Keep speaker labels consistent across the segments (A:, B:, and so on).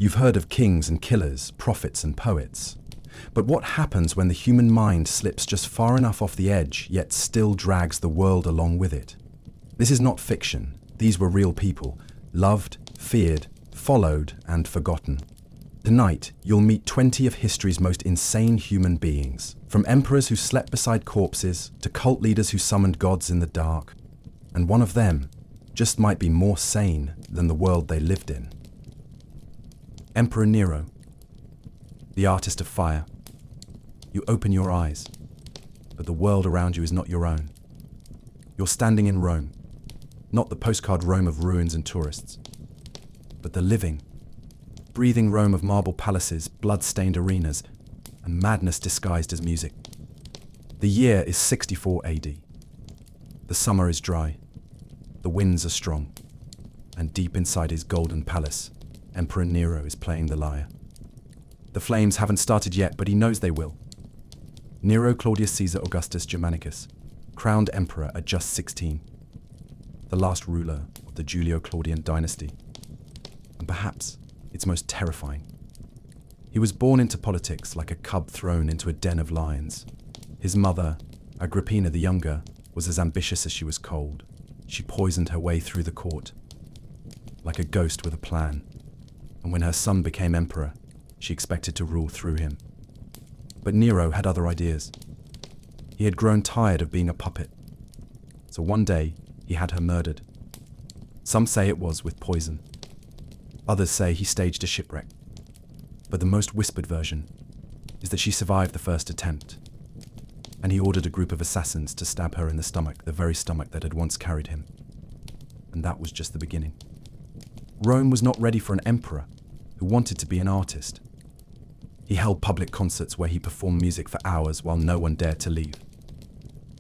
A: You've heard of kings and killers, prophets and poets. But what happens when the human mind slips just far enough off the edge, yet still drags the world along with it? This is not fiction. These were real people, loved, feared, followed, and forgotten. Tonight, you'll meet 20 of history's most insane human beings, from emperors who slept beside corpses to cult leaders who summoned gods in the dark. And one of them just might be more sane than the world they lived in. Emperor Nero, the artist of fire. You open your eyes, but the world around you is not your own. You're standing in Rome, not the postcard Rome of ruins and tourists, but the living, breathing Rome of marble palaces, blood-stained arenas, and madness disguised as music. The year is 64 AD. The summer is dry, the winds are strong, and deep inside his golden palace, Emperor Nero is playing the lyre. The flames haven't started yet, but he knows they will. Nero Claudius Caesar Augustus Germanicus, crowned emperor at just 16, the last ruler of the Julio-Claudian dynasty, and perhaps its most terrifying. He was born into politics like a cub thrown into a den of lions. His mother, Agrippina the Younger, was as ambitious as she was cold. She poisoned her way through the court, like a ghost with a plan. And when her son became emperor, she expected to rule through him. But Nero had other ideas. He had grown tired of being a puppet. So one day, he had her murdered. Some say it was with poison. Others say he staged a shipwreck. But the most whispered version is that she survived the first attempt, and he ordered a group of assassins to stab her in the stomach, the very stomach that had once carried him. And that was just the beginning. Rome was not ready for an emperor who wanted to be an artist. He held public concerts where he performed music for hours while no one dared to leave.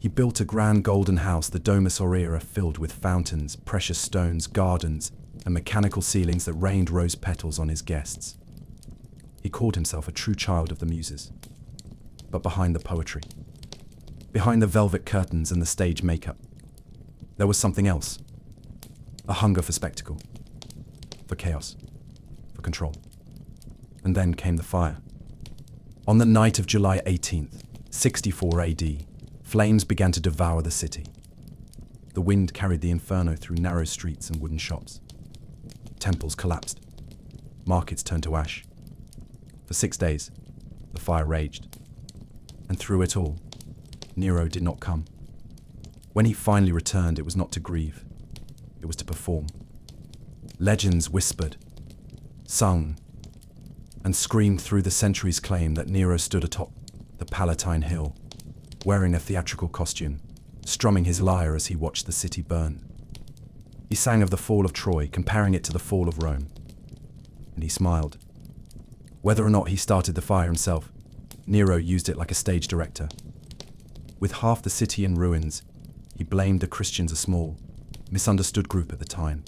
A: He built a grand golden house, the Domus Aurea, filled with fountains, precious stones, gardens, and mechanical ceilings that rained rose petals on his guests. He called himself a true child of the Muses. But behind the poetry, behind the velvet curtains and the stage makeup, there was something else. A hunger for spectacle, for chaos, for control. And then came the fire. On the night of July 18th, 64 AD, flames began to devour the city. The wind carried the inferno through narrow streets and wooden shops. Temples collapsed. Markets turned to ash. For 6 days, the fire raged. And through it all, Nero did not come. When he finally returned, it was not to grieve. It was to perform. Legends whispered, sung, and screamed through the centuries claim that Nero stood atop the Palatine Hill, wearing a theatrical costume, strumming his lyre as he watched the city burn. He sang of the fall of Troy, comparing it to the fall of Rome. And he smiled. Whether or not he started the fire himself, Nero used it like a stage director. With half the city in ruins, he blamed the Christians, a small, misunderstood group at the time.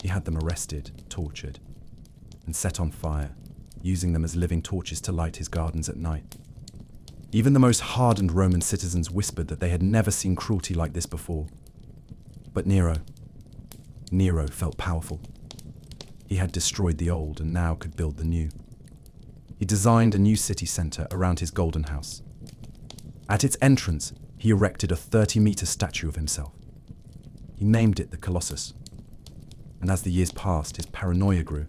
A: He had them arrested, tortured, and set on fire, using them as living torches to light his gardens at night. Even the most hardened Roman citizens whispered that they had never seen cruelty like this before. But Nero felt powerful. He had destroyed the old and now could build the new. He designed a new city centre around his golden house. At its entrance, he erected a 30-metre statue of himself. He named it the Colossus. And as the years passed, his paranoia grew.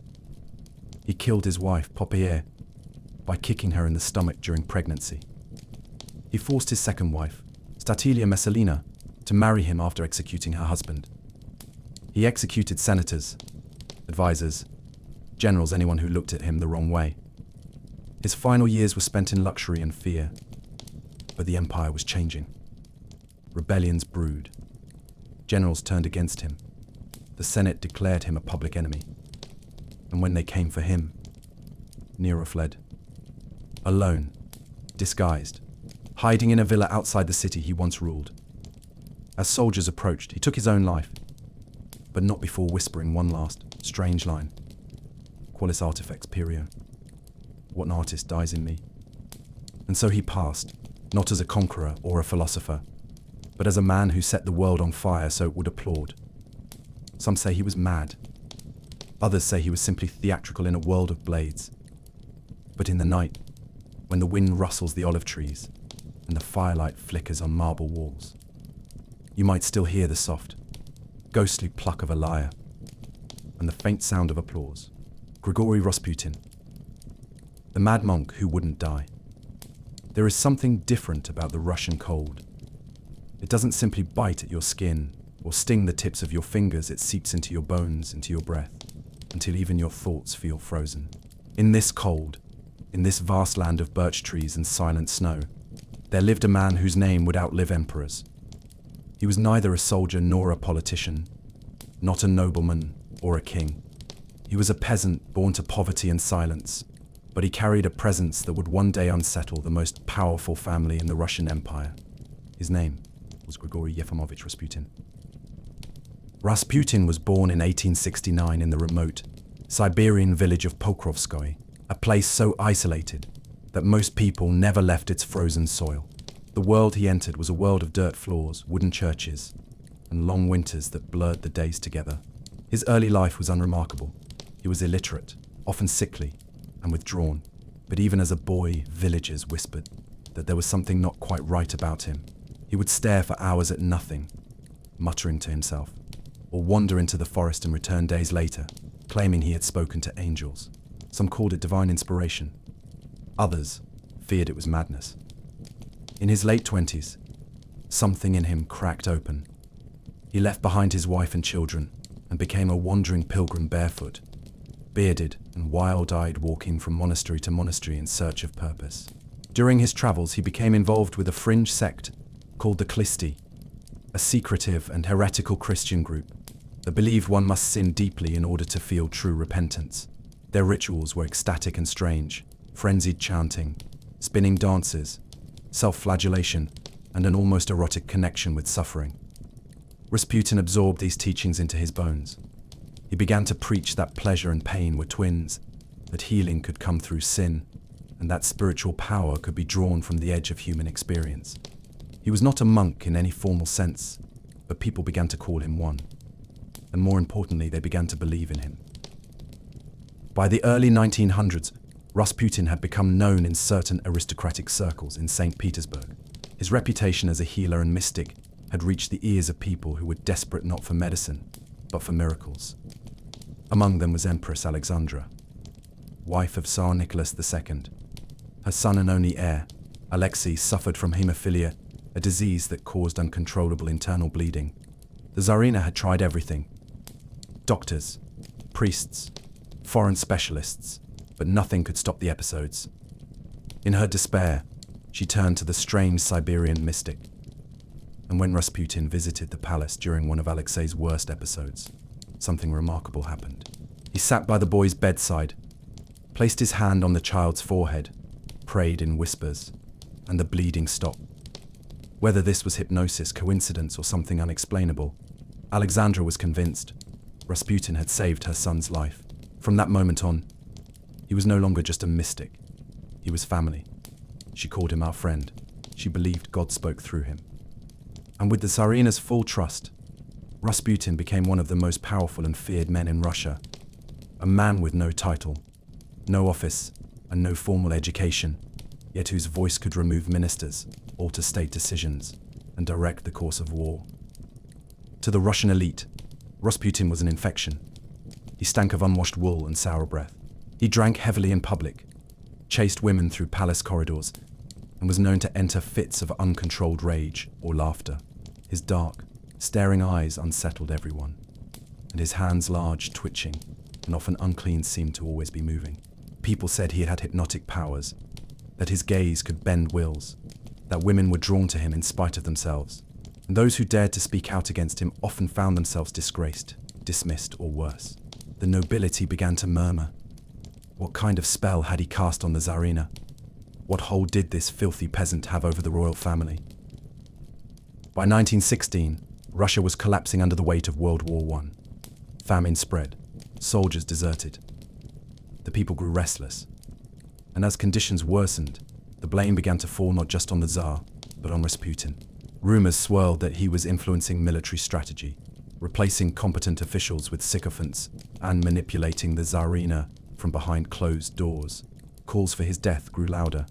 A: He killed his wife, Poppaea, by kicking her in the stomach during pregnancy. He forced his second wife, Statilia Messalina, to marry him after executing her husband. He executed senators, advisors, generals, anyone who looked at him the wrong way. His final years were spent in luxury and fear, but the empire was changing. Rebellions brewed. Generals turned against him. The Senate declared him a public enemy. And when they came for him, Nero fled. Alone, disguised, hiding in a villa outside the city he once ruled. As soldiers approached, he took his own life, but not before whispering one last, strange line. Qualis artifex perio. What an artist dies in me. And so he passed, not as a conqueror or a philosopher, but as a man who set the world on fire so it would applaud. Some say he was mad. Others say he was simply theatrical in a world of blades. But in the night, when the wind rustles the olive trees and the firelight flickers on marble walls, you might still hear the soft, ghostly pluck of a lyre and the faint sound of applause. Grigori Rasputin, the mad monk who wouldn't die. There is something different about the Russian cold. It doesn't simply bite at your skin or sting the tips of your fingers, it seeps into your bones, into your breath, until even your thoughts feel frozen. In this cold, in this vast land of birch trees and silent snow, there lived a man whose name would outlive emperors. He was neither a soldier nor a politician, not a nobleman or a king. He was a peasant born to poverty and silence, but he carried a presence that would one day unsettle the most powerful family in the Russian Empire. His name was Grigori Yefimovich Rasputin. Rasputin was born in 1869 in the remote Siberian village of Pokrovskoye, a place so isolated that most people never left its frozen soil. The world he entered was a world of dirt floors, wooden churches, and long winters that blurred the days together. His early life was unremarkable. He was illiterate, often sickly, and withdrawn, but even as a boy, villagers whispered that there was something not quite right about him. He would stare for hours at nothing, muttering to himself, or wander into the forest and return days later, claiming he had spoken to angels. Some called it divine inspiration. Others feared it was madness. In his late 20s, something in him cracked open. He left behind his wife and children and became a wandering pilgrim barefoot, bearded and wild-eyed, walking from monastery to monastery in search of purpose. During his travels, he became involved with a fringe sect called the Klisti, a secretive and heretical Christian group that believed one must sin deeply in order to feel true repentance. Their rituals were ecstatic and strange, frenzied chanting, spinning dances, self-flagellation, and an almost erotic connection with suffering. Rasputin absorbed these teachings into his bones. He began to preach that pleasure and pain were twins, that healing could come through sin, and that spiritual power could be drawn from the edge of human experience. He was not a monk in any formal sense, but people began to call him one. And more importantly, they began to believe in him. By the early 1900s, Rasputin had become known in certain aristocratic circles in St. Petersburg. His reputation as a healer and mystic had reached the ears of people who were desperate not for medicine, but for miracles. Among them was Empress Alexandra, wife of Tsar Nicholas II. Her son and only heir, Alexei, suffered from hemophilia, a disease that caused uncontrollable internal bleeding. The Tsarina had tried everything: doctors, priests, foreign specialists, but nothing could stop the episodes. In her despair, she turned to the strange Siberian mystic. And when Rasputin visited the palace during one of Alexei's worst episodes, something remarkable happened. He sat by the boy's bedside, placed his hand on the child's forehead, prayed in whispers, and the bleeding stopped. Whether this was hypnosis, coincidence, or something unexplainable, Alexandra was convinced Rasputin had saved her son's life. From that moment on, he was no longer just a mystic. He was family. She called him our friend. She believed God spoke through him. And with the Tsarina's full trust, Rasputin became one of the most powerful and feared men in Russia. A man with no title, no office, and no formal education, yet whose voice could remove ministers, alter state decisions, and direct the course of war. To the Russian elite, Rasputin was an infection. He stank of unwashed wool and sour breath. He drank heavily in public, chased women through palace corridors, and was known to enter fits of uncontrolled rage or laughter. His dark, staring eyes unsettled everyone, and his hands, large, twitching, and often unclean, seemed to always be moving. People said he had hypnotic powers, that his gaze could bend wills, that women were drawn to him in spite of themselves, and those who dared to speak out against him often found themselves disgraced, dismissed, or worse. The nobility began to murmur. What kind of spell had he cast on the Tsarina? What hold did this filthy peasant have over the royal family? By 1916, Russia was collapsing under the weight of World War I. Famine spread. Soldiers deserted. The people grew restless. And as conditions worsened, the blame began to fall not just on the Tsar, but on Rasputin. Rumors swirled that he was influencing military strategy, replacing competent officials with sycophants and manipulating the Tsarina from behind closed doors. Calls for his death grew louder.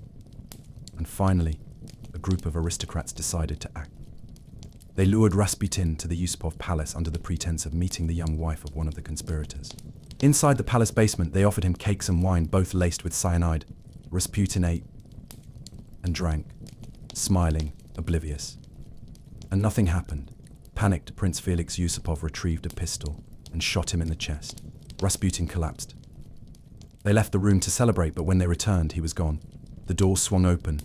A: And finally, a group of aristocrats decided to act. They lured Rasputin to the Yusupov palace under the pretense of meeting the young wife of one of the conspirators. Inside the palace basement, they offered him cakes and wine, both laced with cyanide. Rasputin ate and drank, smiling, oblivious. And nothing happened. Panicked, Prince Felix Yusupov retrieved a pistol and shot him in the chest. Rasputin collapsed. They left the room to celebrate, but when they returned, he was gone. The door swung open.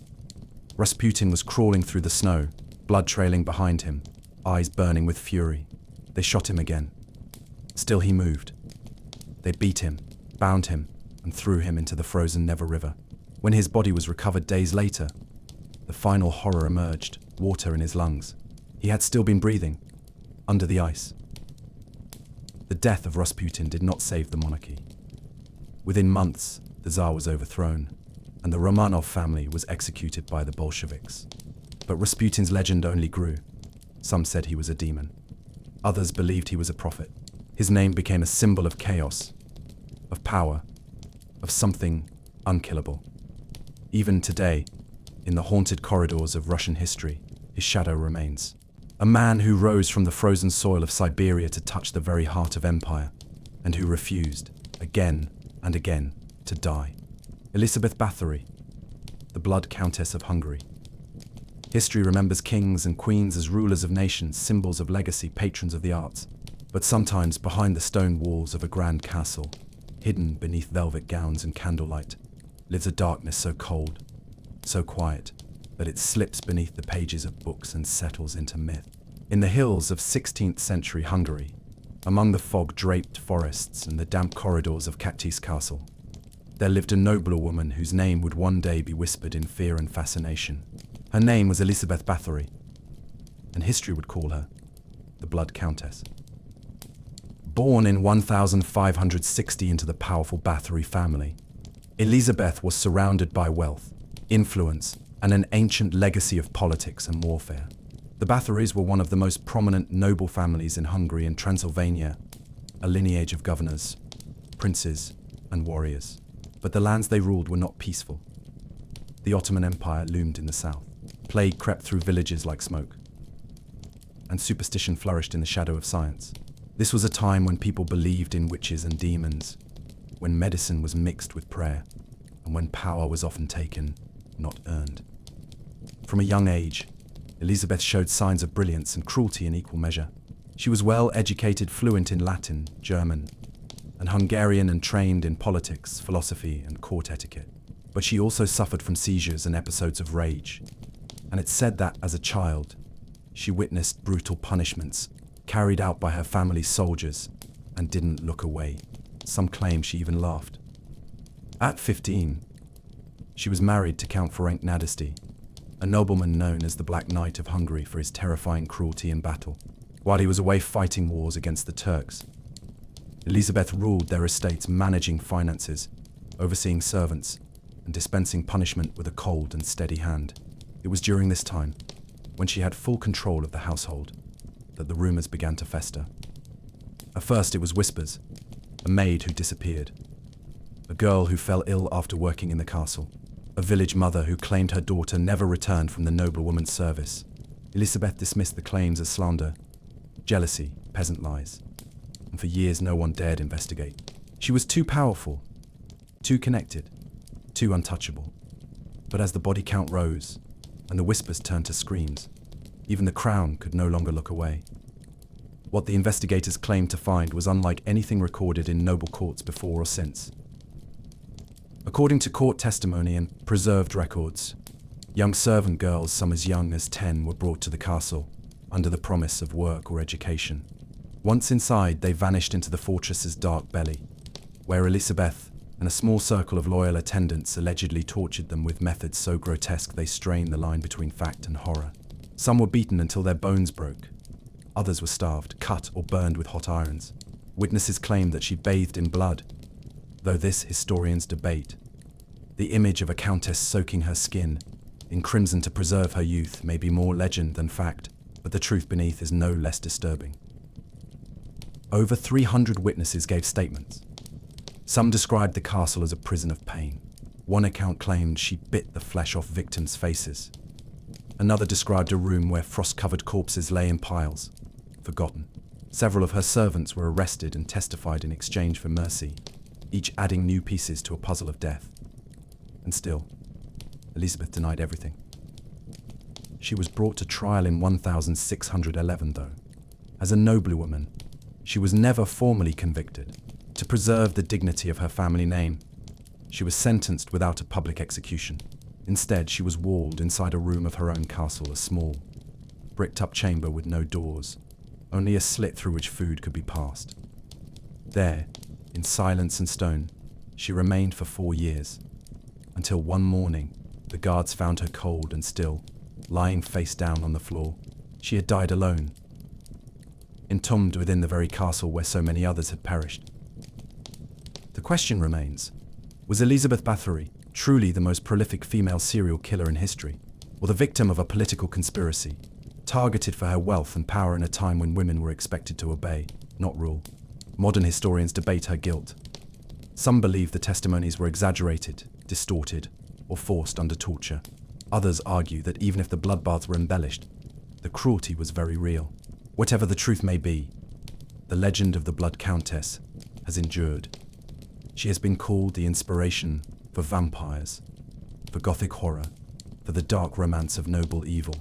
A: Rasputin was crawling through the snow, blood trailing behind him, eyes burning with fury. They shot him again. Still he moved. They beat him, bound him, and threw him into the frozen Neva River. When his body was recovered days later, the final horror emerged, water in his lungs. He had still been breathing, under the ice. The death of Rasputin did not save the monarchy. Within months, the Tsar was overthrown, and the Romanov family was executed by the Bolsheviks. But Rasputin's legend only grew. Some said he was a demon. Others believed he was a prophet. His name became a symbol of chaos, of power, of something unkillable. Even today, in the haunted corridors of Russian history, his shadow remains. A man who rose from the frozen soil of Siberia to touch the very heart of empire, and who refused, again and again, to die. Elisabeth Báthory, the Blood Countess of Hungary. History remembers kings and queens as rulers of nations, symbols of legacy, patrons of the arts. But sometimes behind the stone walls of a grand castle, hidden beneath velvet gowns and candlelight, lives a darkness so cold, so quiet, that it slips beneath the pages of books and settles into myth. In the hills of 16th century Hungary, among the fog-draped forests and the damp corridors of Cactis Castle, there lived a nobler woman whose name would one day be whispered in fear and fascination. Her name was Elisabeth Báthory, and history would call her the Blood Countess. Born in 1560 into the powerful Báthory family, Elisabeth was surrounded by wealth, influence, and an ancient legacy of politics and warfare. The Báthorys were one of the most prominent noble families in Hungary and Transylvania, a lineage of governors, princes, and warriors. But the lands they ruled were not peaceful. The Ottoman Empire loomed in the south. Plague crept through villages like smoke, and superstition flourished in the shadow of science. This was a time when people believed in witches and demons, when medicine was mixed with prayer, and when power was often taken, not earned. From a young age, Elisabeth showed signs of brilliance and cruelty in equal measure. She was well educated, fluent in Latin, German, and Hungarian, and trained in politics, philosophy, and court etiquette. But she also suffered from seizures and episodes of rage, and it's said that, as a child, she witnessed brutal punishments carried out by her family's soldiers and didn't look away. Some claim she even laughed. At 15, she was married to Count Ferenc Nadasdy, a nobleman known as the Black Knight of Hungary for his terrifying cruelty in battle. While he was away fighting wars against the Turks, Elisabeth ruled their estates, managing finances, overseeing servants, and dispensing punishment with a cold and steady hand. It was during this time, when she had full control of the household, that the rumors began to fester. At first it was whispers, a maid who disappeared, a girl who fell ill after working in the castle, a village mother who claimed her daughter never returned from the noblewoman's service. Elisabeth dismissed the claims as slander, jealousy, peasant lies, and for years no one dared investigate. She was too powerful, too connected, too untouchable. But as the body count rose, and the whispers turned to screams, even the crown could no longer look away. What the investigators claimed to find was unlike anything recorded in noble courts before or since. According to court testimony and preserved records, young servant girls, some as young as 10, were brought to the castle under the promise of work or education. Once inside, they vanished into the fortress's dark belly, where Elisabeth and a small circle of loyal attendants allegedly tortured them with methods so grotesque they strained the line between fact and horror. Some were beaten until their bones broke. Others were starved, cut, or burned with hot irons. Witnesses claimed that she bathed in blood, though this historians debate. The image of a countess soaking her skin in crimson to preserve her youth may be more legend than fact, but the truth beneath is no less disturbing. Over 300 witnesses gave statements. Some described the castle as a prison of pain. One account claimed she bit the flesh off victims' faces. Another described a room where frost-covered corpses lay in piles, forgotten. Several of her servants were arrested and testified in exchange for mercy, each adding new pieces to a puzzle of death. And still, Elisabeth denied everything. She was brought to trial in 1611, though. As a noblewoman, she was never formally convicted. To preserve the dignity of her family name, she was sentenced without a public execution. Instead, she was walled inside a room of her own castle, a small, bricked-up chamber with no doors, only a slit through which food could be passed. There, in silence and stone, she remained for 4 years, until one morning, the guards found her cold and still, lying face down on the floor. She had died alone, entombed within the very castle where so many others had perished. The question remains, was Elisabeth Báthory truly the most prolific female serial killer in history, or the victim of a political conspiracy, targeted for her wealth and power in a time when women were expected to obey, not rule? Modern historians debate her guilt. Some believe the testimonies were exaggerated, distorted, or forced under torture. Others argue that even if the bloodbaths were embellished, the cruelty was very real. Whatever the truth may be, the legend of the Blood Countess has endured. She has been called the inspiration for vampires, for Gothic horror, for the dark romance of noble evil.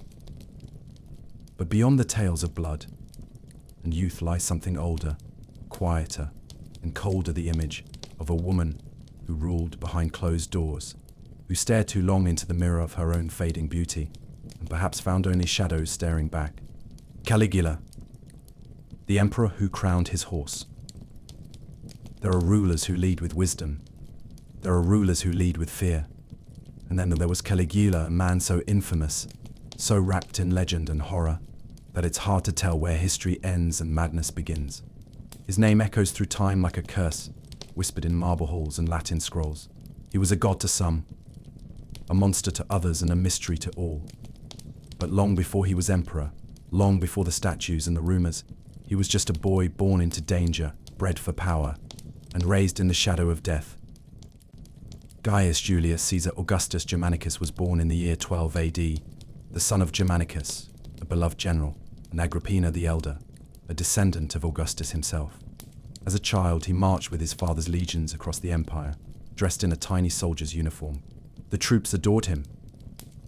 A: But beyond the tales of blood and youth lies something older, quieter, and colder, the image of a woman who ruled behind closed doors, who stared too long into the mirror of her own fading beauty, and perhaps found only shadows staring back. Caligula, the emperor who crowned his horse. There are rulers who lead with wisdom. There are rulers who lead with fear. And then there was Caligula, a man so infamous, so wrapped in legend and horror, that it's hard to tell where history ends and madness begins. His name echoes through time like a curse, whispered in marble halls and Latin scrolls. He was a god to some, a monster to others, and a mystery to all. But long before he was emperor, long before the statues and the rumors, he was just a boy born into danger, bred for power, and raised in the shadow of death. Gaius Julius Caesar Augustus Germanicus was born in the year 12 AD, the son of Germanicus, a beloved general, and Agrippina the Elder, a descendant of Augustus himself. As a child, he marched with his father's legions across the empire, dressed in a tiny soldier's uniform. The troops adored him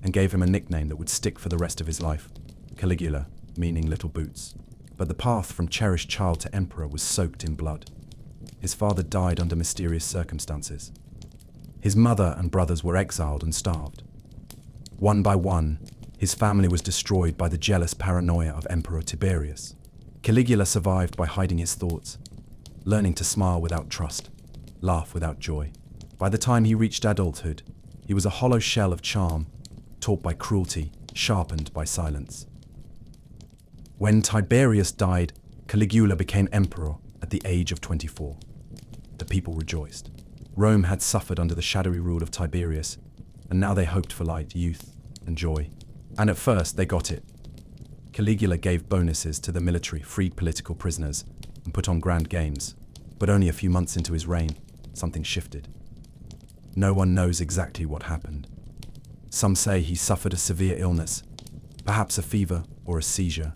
A: and gave him a nickname that would stick for the rest of his life, Caligula, meaning little boots. But the path from cherished child to emperor was soaked in blood. His father died under mysterious circumstances. His mother and brothers were exiled and starved. One by one, his family was destroyed by the jealous paranoia of Emperor Tiberius. Caligula survived by hiding his thoughts, learning to smile without trust, laugh without joy. By the time he reached adulthood, he was a hollow shell of charm, taught by cruelty, sharpened by silence. When Tiberius died, Caligula became emperor at the age of 24. The people rejoiced. Rome had suffered under the shadowy rule of Tiberius, and now they hoped for light, youth, and joy. And at first, they got it. Caligula gave bonuses to the military, freed political prisoners, and put on grand games. But only a few months into his reign, something shifted. No one knows exactly what happened. Some say he suffered a severe illness, perhaps a fever or a seizure,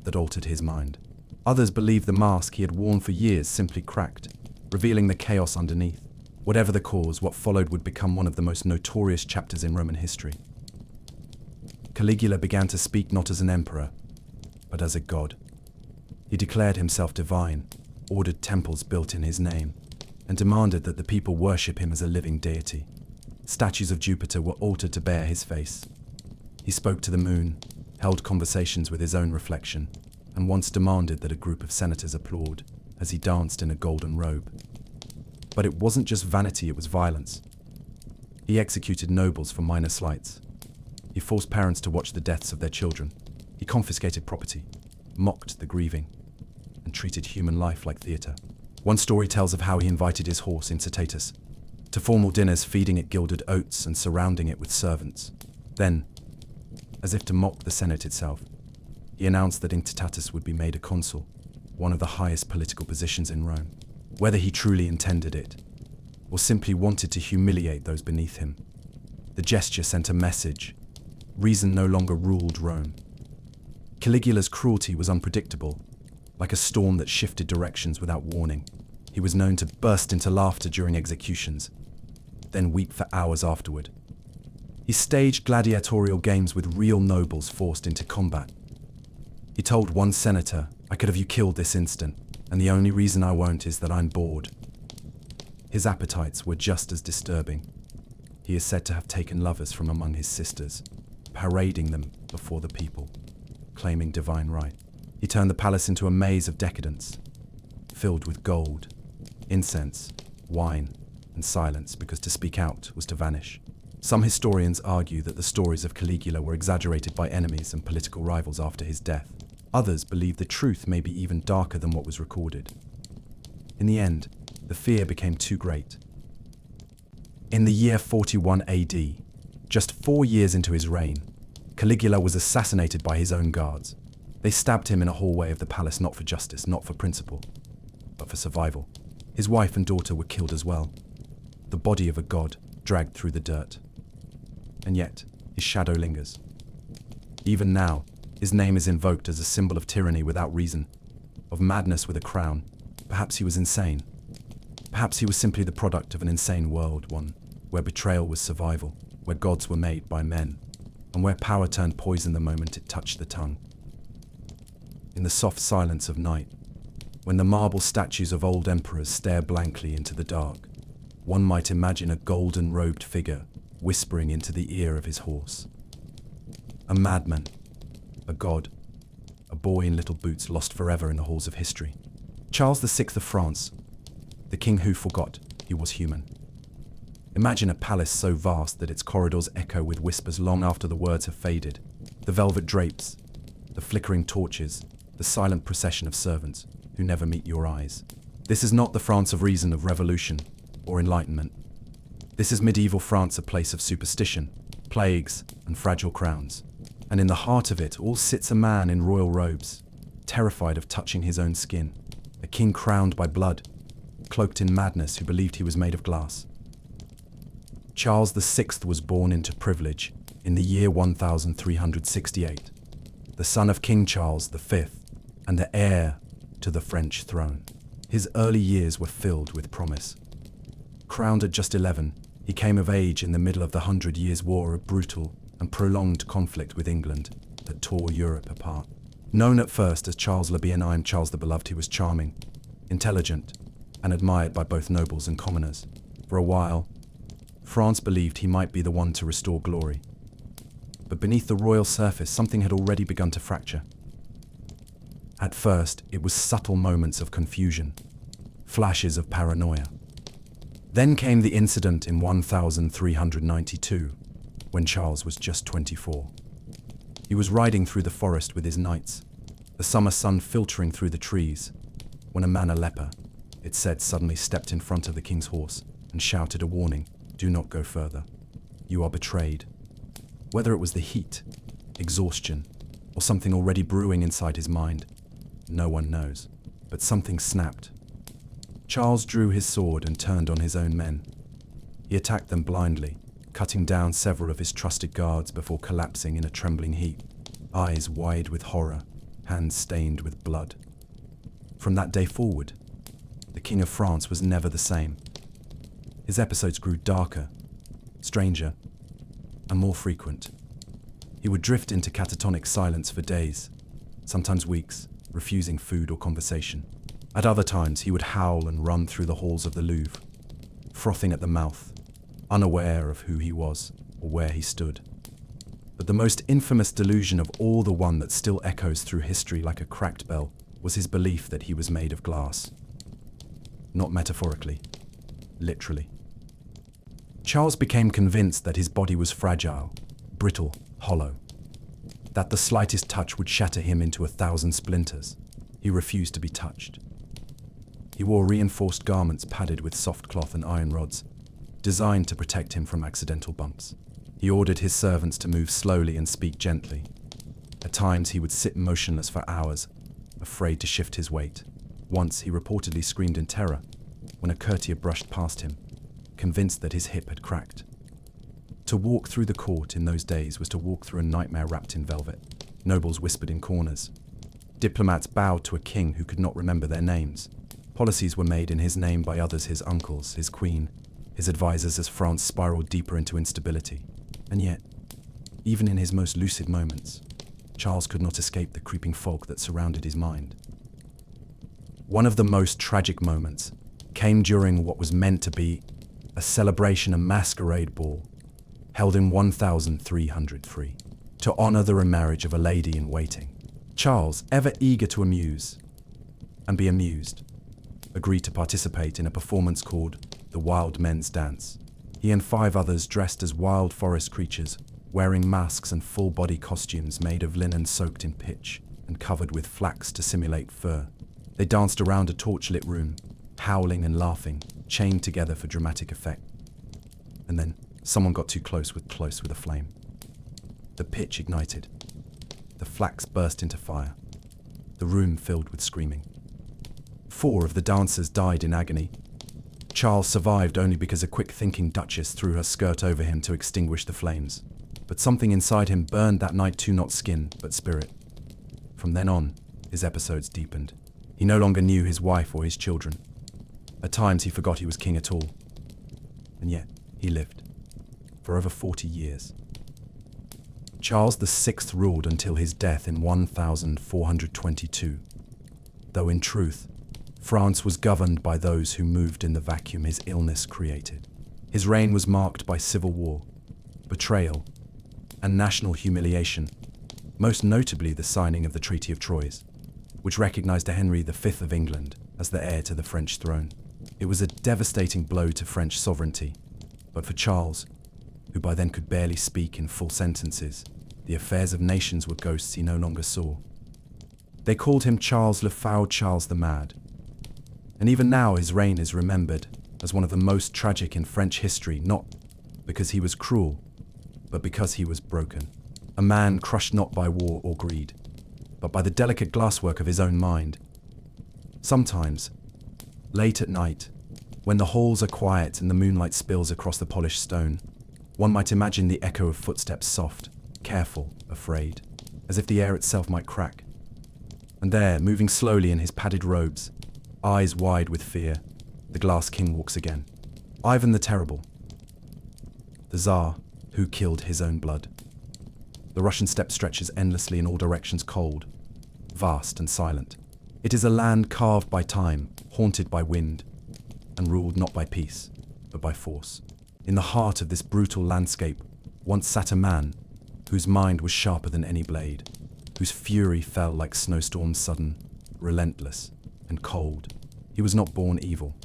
A: that altered his mind. Others believe the mask he had worn for years simply cracked, revealing the chaos underneath. Whatever the cause, what followed would become one of the most notorious chapters in Roman history. Caligula began to speak not as an emperor, but as a god. He declared himself divine, ordered temples built in his name, and demanded that the people worship him as a living deity. Statues of Jupiter were altered to bear his face. He spoke to the moon, held conversations with his own reflection, and once demanded that a group of senators applaud as he danced in a golden robe. But it wasn't just vanity, it was violence. He executed nobles for minor slights. He forced parents to watch the deaths of their children. He confiscated property, mocked the grieving, and treated human life like theatre. One story tells of how he invited his horse, Incitatus, to formal dinners, feeding it gilded oats and surrounding it with servants. Then, as if to mock the Senate itself, he announced that Incitatus would be made a consul. one of the highest political positions in Rome. Whether he truly intended it, or simply wanted to humiliate those beneath him, the gesture sent a message. Reason no longer ruled Rome. Caligula's cruelty was unpredictable, like a storm that shifted directions without warning. He was known to burst into laughter during executions, then weep for hours afterward. He staged gladiatorial games with real nobles forced into combat. He told one senator, "I could have you killed this instant, and the only reason I won't is that I'm bored." His appetites were just as disturbing. He is said to have taken lovers from among his sisters, parading them before the people, claiming divine right. He turned the palace into a maze of decadence, filled with gold, incense, wine, and silence, because to speak out was to vanish. Some historians argue that the stories of Caligula were exaggerated by enemies and political rivals after his death. Others believe the truth may be even darker than what was recorded. In the end, the fear became too great. In the year 41 AD, just 4 years into his reign, Caligula was assassinated by his own guards. They stabbed him in a hallway of the palace, not for justice, not for principle, but for survival. His wife and daughter were killed as well. The body of a god dragged through the dirt. And yet, his shadow lingers. Even now, his name is invoked as a symbol of tyranny without reason, of madness with a crown. Perhaps he was insane. Perhaps he was simply the product of an insane world, one where betrayal was survival, where gods were made by men, and where power turned poison the moment it touched the tongue. In the soft silence of night, when the marble statues of old emperors stare blankly into the dark, one might imagine a golden-robed figure whispering into the ear of his horse. A madman, a god, a boy in little boots lost forever in the halls of history. Charles VI of France, the king who forgot he was human. Imagine a palace so vast that its corridors echo with whispers long after the words have faded. The velvet drapes, the flickering torches, the silent procession of servants who never meet your eyes. This is not the France of reason, of revolution, or enlightenment. This is medieval France, a place of superstition, plagues, and fragile crowns. And in the heart of it all sits a man in royal robes, terrified of touching his own skin, a king crowned by blood, cloaked in madness, who believed he was made of glass. Charles VI was born into privilege in the year 1368, the son of King Charles V and the heir to the French throne. His early years were filled with promise. Crowned at just 11, he came of age in the middle of the 100 Years' War, a brutal and prolonged conflict with England that tore Europe apart. Known at first as Charles le Bien-Aimé, Charles the Beloved, he was charming, intelligent, and admired by both nobles and commoners. For a while, France believed he might be the one to restore glory. But beneath the royal surface, something had already begun to fracture. At first, it was subtle moments of confusion, flashes of paranoia. Then came the incident in 1392, when Charles was just 24. He was riding through the forest with his knights, the summer sun filtering through the trees, when a man, a leper, it said, suddenly stepped in front of the king's horse and shouted a warning: "Do not go further. You are betrayed." Whether it was the heat, exhaustion, or something already brewing inside his mind, no one knows. But something snapped. Charles drew his sword and turned on his own men. He attacked them blindly, cutting down several of his trusted guards before collapsing in a trembling heap, eyes wide with horror, hands stained with blood. From that day forward, the King of France was never the same. His episodes grew darker, stranger, and more frequent. He would drift into catatonic silence for days, sometimes weeks, refusing food or conversation. At other times, he would howl and run through the halls of the Louvre, frothing at the mouth, unaware of who he was or where he stood. But the most infamous delusion of all, the one that still echoes through history like a cracked bell, was his belief that he was made of glass. Not metaphorically, literally. Charles became convinced that his body was fragile, brittle, hollow, that the slightest touch would shatter him into 1,000 splinters. He refused to be touched. He wore reinforced garments padded with soft cloth and iron rods, designed to protect him from accidental bumps. He ordered his servants to move slowly and speak gently. At times he would sit motionless for hours, afraid to shift his weight. Once he reportedly screamed in terror when a courtier brushed past him, convinced that his hip had cracked. To walk through the court in those days was to walk through a nightmare wrapped in velvet. Nobles whispered in corners. Diplomats bowed to a king who could not remember their names. Policies were made in his name by others, his uncles, his queen, his advisors, as France spiraled deeper into instability. And yet, even in his most lucid moments, Charles could not escape the creeping fog that surrounded his mind. One of the most tragic moments came during what was meant to be a celebration, a masquerade ball, held in 1303, to honor the remarriage of a lady-in-waiting. Charles, ever eager to amuse and be amused, agreed to participate in a performance called the Wild Men's Dance. He and 5 others, dressed as wild forest creatures, wearing masks and full-body costumes made of linen soaked in pitch and covered with flax to simulate fur. They danced around a torch-lit room, howling and laughing, chained together for dramatic effect. And then someone got too close with a flame. The pitch ignited. The flax burst into fire. The room filled with screaming. 4 of the dancers died in agony. Charles survived only because a quick-thinking duchess threw her skirt over him to extinguish the flames. But something inside him burned that night too, not skin, but spirit. From then on, his episodes deepened. He no longer knew his wife or his children. At times he forgot he was king at all. And yet, he lived. For over 40 years. Charles VI ruled until his death in 1422. Though in truth, France was governed by those who moved in the vacuum his illness created. His reign was marked by civil war, betrayal, and national humiliation, most notably the signing of the Treaty of Troyes, which recognized Henry V of England as the heir to the French throne. It was a devastating blow to French sovereignty, but for Charles, who by then could barely speak in full sentences, the affairs of nations were ghosts he no longer saw. They called him Charles le Fou, Charles the Mad, and even now his reign is remembered as one of the most tragic in French history, not because he was cruel, but because he was broken. A man crushed not by war or greed, but by the delicate glasswork of his own mind. Sometimes, late at night, when the halls are quiet and the moonlight spills across the polished stone, one might imagine the echo of footsteps soft, careful, afraid, as if the air itself might crack. And there, moving slowly in his padded robes, eyes wide with fear, the Glass King walks again. Ivan the Terrible, the Tsar who killed his own blood. The Russian steppe stretches endlessly in all directions, cold, vast and silent. It is a land carved by time, haunted by wind, and ruled not by peace, but by force. In the heart of this brutal landscape once sat a man whose mind was sharper than any blade, whose fury fell like snowstorms sudden, relentless, and cold. He was not born evil.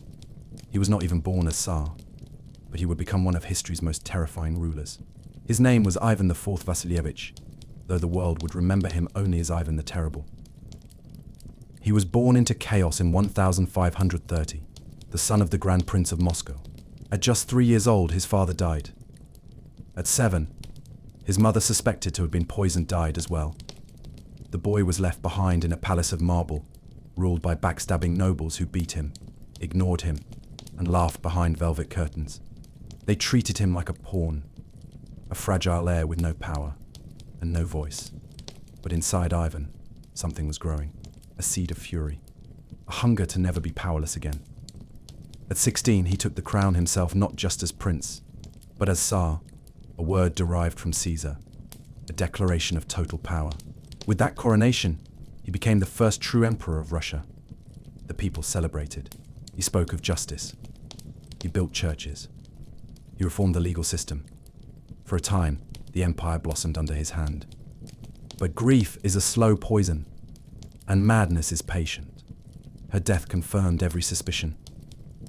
A: He was not even born a Tsar, but he would become one of history's most terrifying rulers. His name was Ivan IV Vasilievich, though the world would remember him only as Ivan the Terrible. He was born into chaos in 1530, the son of the Grand Prince of Moscow. At just 3 years old, his father died. At 7, his mother, suspected to have been poisoned, died as well. The boy was left behind in a palace of marble, ruled by backstabbing nobles who beat him, ignored him, and laughed behind velvet curtains. They treated him like a pawn, a fragile heir with no power and no voice. But inside Ivan, something was growing, a seed of fury, a hunger to never be powerless again. At 16, he took the crown himself, not just as prince, but as Tsar, a word derived from Caesar, a declaration of total power. With that coronation, he became the first true emperor of Russia. The people celebrated. He spoke of justice. He built churches. He reformed the legal system. For a time, the empire blossomed under his hand. But grief is a slow poison, and madness is patient. Her death confirmed every suspicion,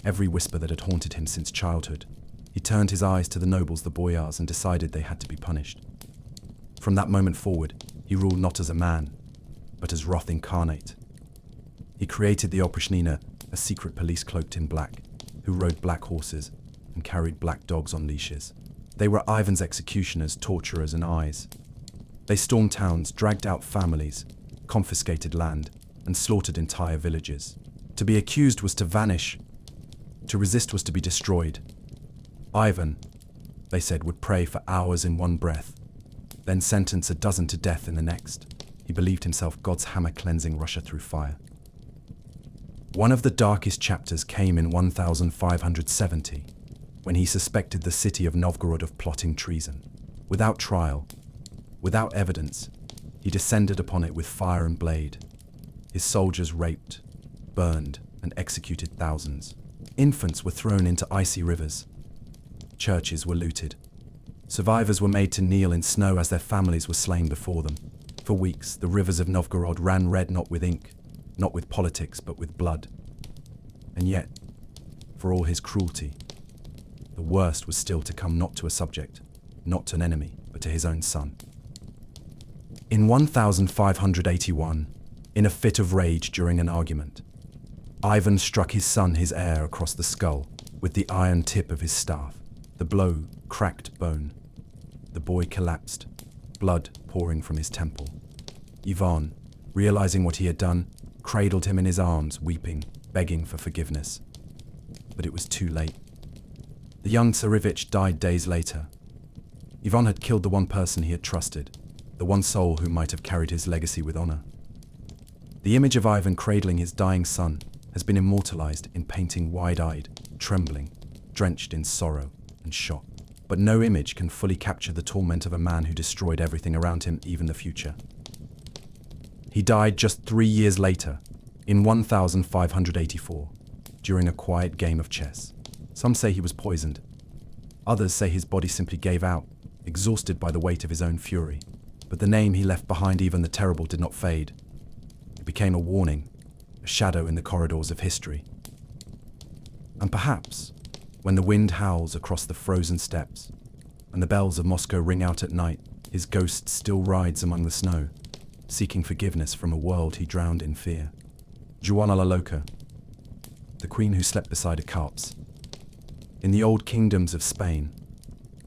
A: every whisper that had haunted him since childhood. He turned his eyes to the nobles, the boyars, and decided they had to be punished. From that moment forward, he ruled not as a man, but as wrath incarnate. He created the Oprichnina, a secret police cloaked in black, who rode black horses and carried black dogs on leashes. They were Ivan's executioners, torturers, and eyes. They stormed towns, dragged out families, confiscated land, and slaughtered entire villages. To be accused was to vanish. To resist was to be destroyed. Ivan, they said, would pray for hours in one breath, then sentence a dozen to death in the next. He believed himself God's hammer cleansing Russia through fire. One of the darkest chapters came in 1570, when he suspected the city of Novgorod of plotting treason. Without trial, without evidence, he descended upon it with fire and blade. His soldiers raped, burned, and executed thousands. Infants were thrown into icy rivers. Churches were looted. Survivors were made to kneel in snow as their families were slain before them. For weeks, the rivers of Novgorod ran red not with ink, not with politics, but with blood. And yet, for all his cruelty, the worst was still to come, not to a subject, not to an enemy, but to his own son. In 1581, in a fit of rage during an argument, Ivan struck his son, his heir, across the skull with the iron tip of his staff. The blow cracked bone. The boy collapsed, blood pouring from his temple. Ivan, realizing what he had done, cradled him in his arms, weeping, begging for forgiveness. But it was too late. The young Tsarevich died days later. Ivan had killed the one person he had trusted, the one soul who might have carried his legacy with honor. The image of Ivan cradling his dying son has been immortalized in painting wide-eyed, trembling, drenched in sorrow and shock. But no image can fully capture the torment of a man who destroyed everything around him, even the future. He died just 3 years later, in 1584, during a quiet game of chess. Some say he was poisoned. Others say his body simply gave out, exhausted by the weight of his own fury. But the name he left behind, even the terrible, did not fade. It became a warning, a shadow in the corridors of history. And perhaps, when the wind howls across the frozen steppes, and the bells of Moscow ring out at night, his ghost still rides among the snow, seeking forgiveness from a world he drowned in fear. Juana la Loca, the queen who slept beside a corpse. In the old kingdoms of Spain,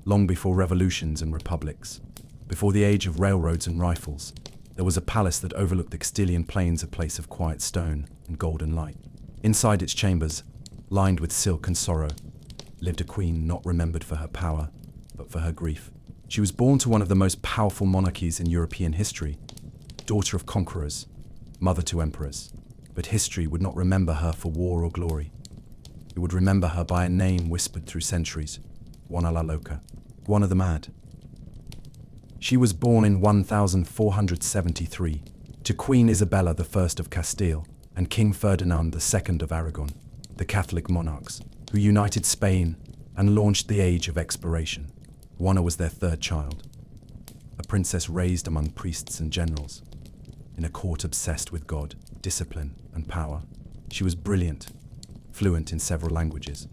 A: long before revolutions and republics, before the age of railroads and rifles, there was a palace that overlooked the Castilian plains, a place of quiet stone and golden light. Inside its chambers, lined with silk and sorrow, lived a queen not remembered for her power, but for her grief. She was born to one of the most powerful monarchies in European history, daughter of conquerors, mother to emperors. But history would not remember her for war or glory. It would remember her by a name whispered through centuries, Juana la Loca, Juana the Mad. She was born in 1473 to Queen Isabella I of Castile and King Ferdinand II of Aragon, the Catholic monarchs, who united Spain and launched the Age of Exploration. Juana was their third child, a princess raised among priests and generals, in a court obsessed with God, discipline, and power. She was brilliant, fluent in several languages,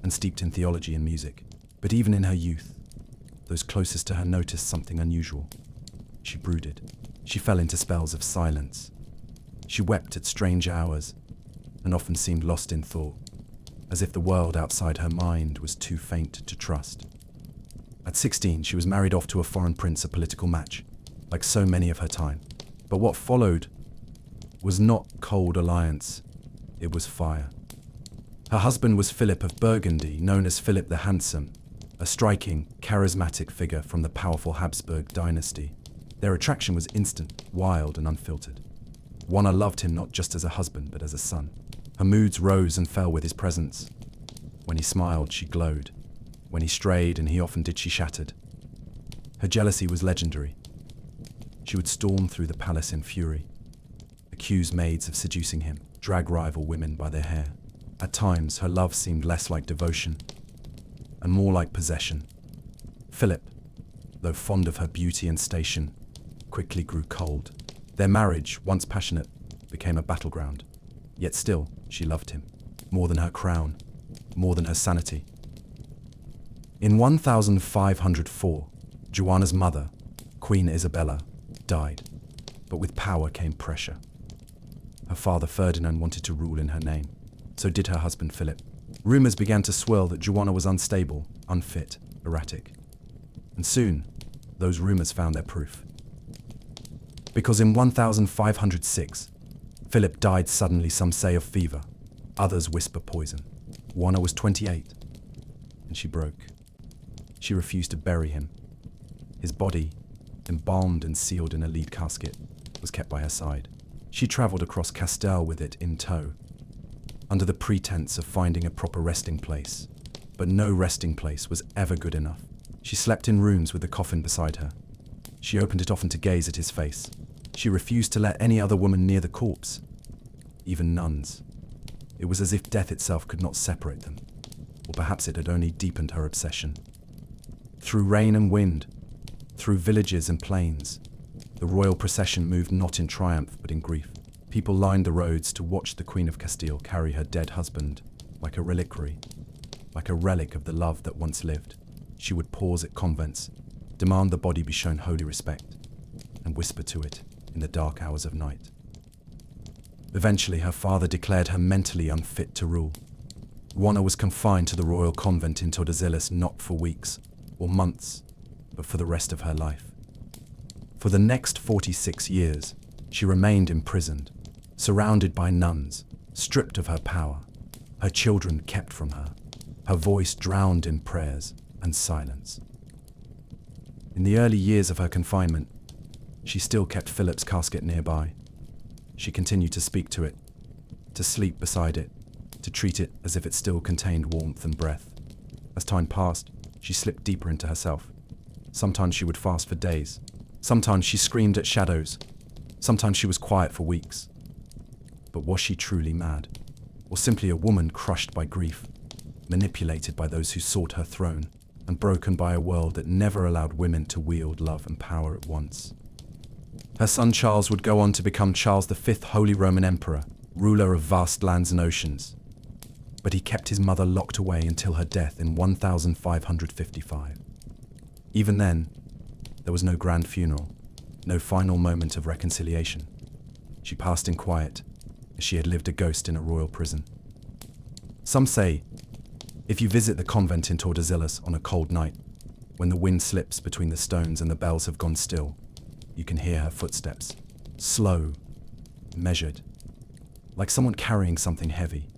A: and steeped in theology and music. But even in her youth, those closest to her noticed something unusual. She brooded. She fell into spells of silence. She wept at strange hours, and often seemed lost in thought, as if the world outside her mind was too faint to trust. At 16, she was married off to a foreign prince, a political match, like so many of her time. But what followed was not cold alliance, it was fire. Her husband was Philip of Burgundy, known as Philip the Handsome, a striking, charismatic figure from the powerful Habsburg dynasty. Their attraction was instant, wild, and unfiltered. Juana loved him not just as a husband, but as a son. Her moods rose and fell with his presence. When he smiled, she glowed. When he strayed, and he often did, she shattered. Her jealousy was legendary. She would storm through the palace in fury, accuse maids of seducing him, drag rival women by their hair. At times, her love seemed less like devotion and more like possession. Philip, though fond of her beauty and station, quickly grew cold. Their marriage, once passionate, became a battleground. Yet still, she loved him, more than her crown, more than her sanity. In 1504, Juana's mother, Queen Isabella, died, but with power came pressure. Her father Ferdinand wanted to rule in her name. So did her husband Philip. Rumors began to swirl that Juana was unstable, unfit, erratic. And soon, those rumors found their proof. Because in 1506, Philip died suddenly, some say of fever. Others whisper poison. Juana was 28, and she broke. She refused to bury him. His body, embalmed and sealed in a lead casket, was kept by her side. She travelled across Castile with it in tow, under the pretense of finding a proper resting place. But no resting place was ever good enough. She slept in rooms with the coffin beside her. She opened it often to gaze at his face. She refused to let any other woman near the corpse, even nuns. It was as if death itself could not separate them, or perhaps it had only deepened her obsession. Through rain and wind, through villages and plains, the royal procession moved not in triumph but in grief. People lined the roads to watch the Queen of Castile carry her dead husband like a reliquary, like a relic of the love that once lived. She would pause at convents, demand the body be shown holy respect, and whisper to it in the dark hours of night. Eventually, her father declared her mentally unfit to rule. Juana was confined to the royal convent in Tordesillas not for weeks or months, but for the rest of her life. For the next 46 years, she remained imprisoned, surrounded by nuns, stripped of her power, her children kept from her, her voice drowned in prayers and silence. In the early years of her confinement, she still kept Philip's casket nearby. She continued to speak to it, to sleep beside it, to treat it as if it still contained warmth and breath. As time passed, she slipped deeper into herself. Sometimes she would fast for days. Sometimes she screamed at shadows. Sometimes she was quiet for weeks. But was she truly mad? Or simply a woman crushed by grief, manipulated by those who sought her throne, and broken by a world that never allowed women to wield love and power at once? Her son Charles would go on to become Charles V, Holy Roman Emperor, ruler of vast lands and oceans. But he kept his mother locked away until her death in 1555. Even then, there was no grand funeral, no final moment of reconciliation. She passed in quiet, as she had lived a ghost in a royal prison. Some say, if you visit the convent in Tordesillas on a cold night, when the wind slips between the stones and the bells have gone still, you can hear her footsteps, slow, measured, like someone carrying something heavy.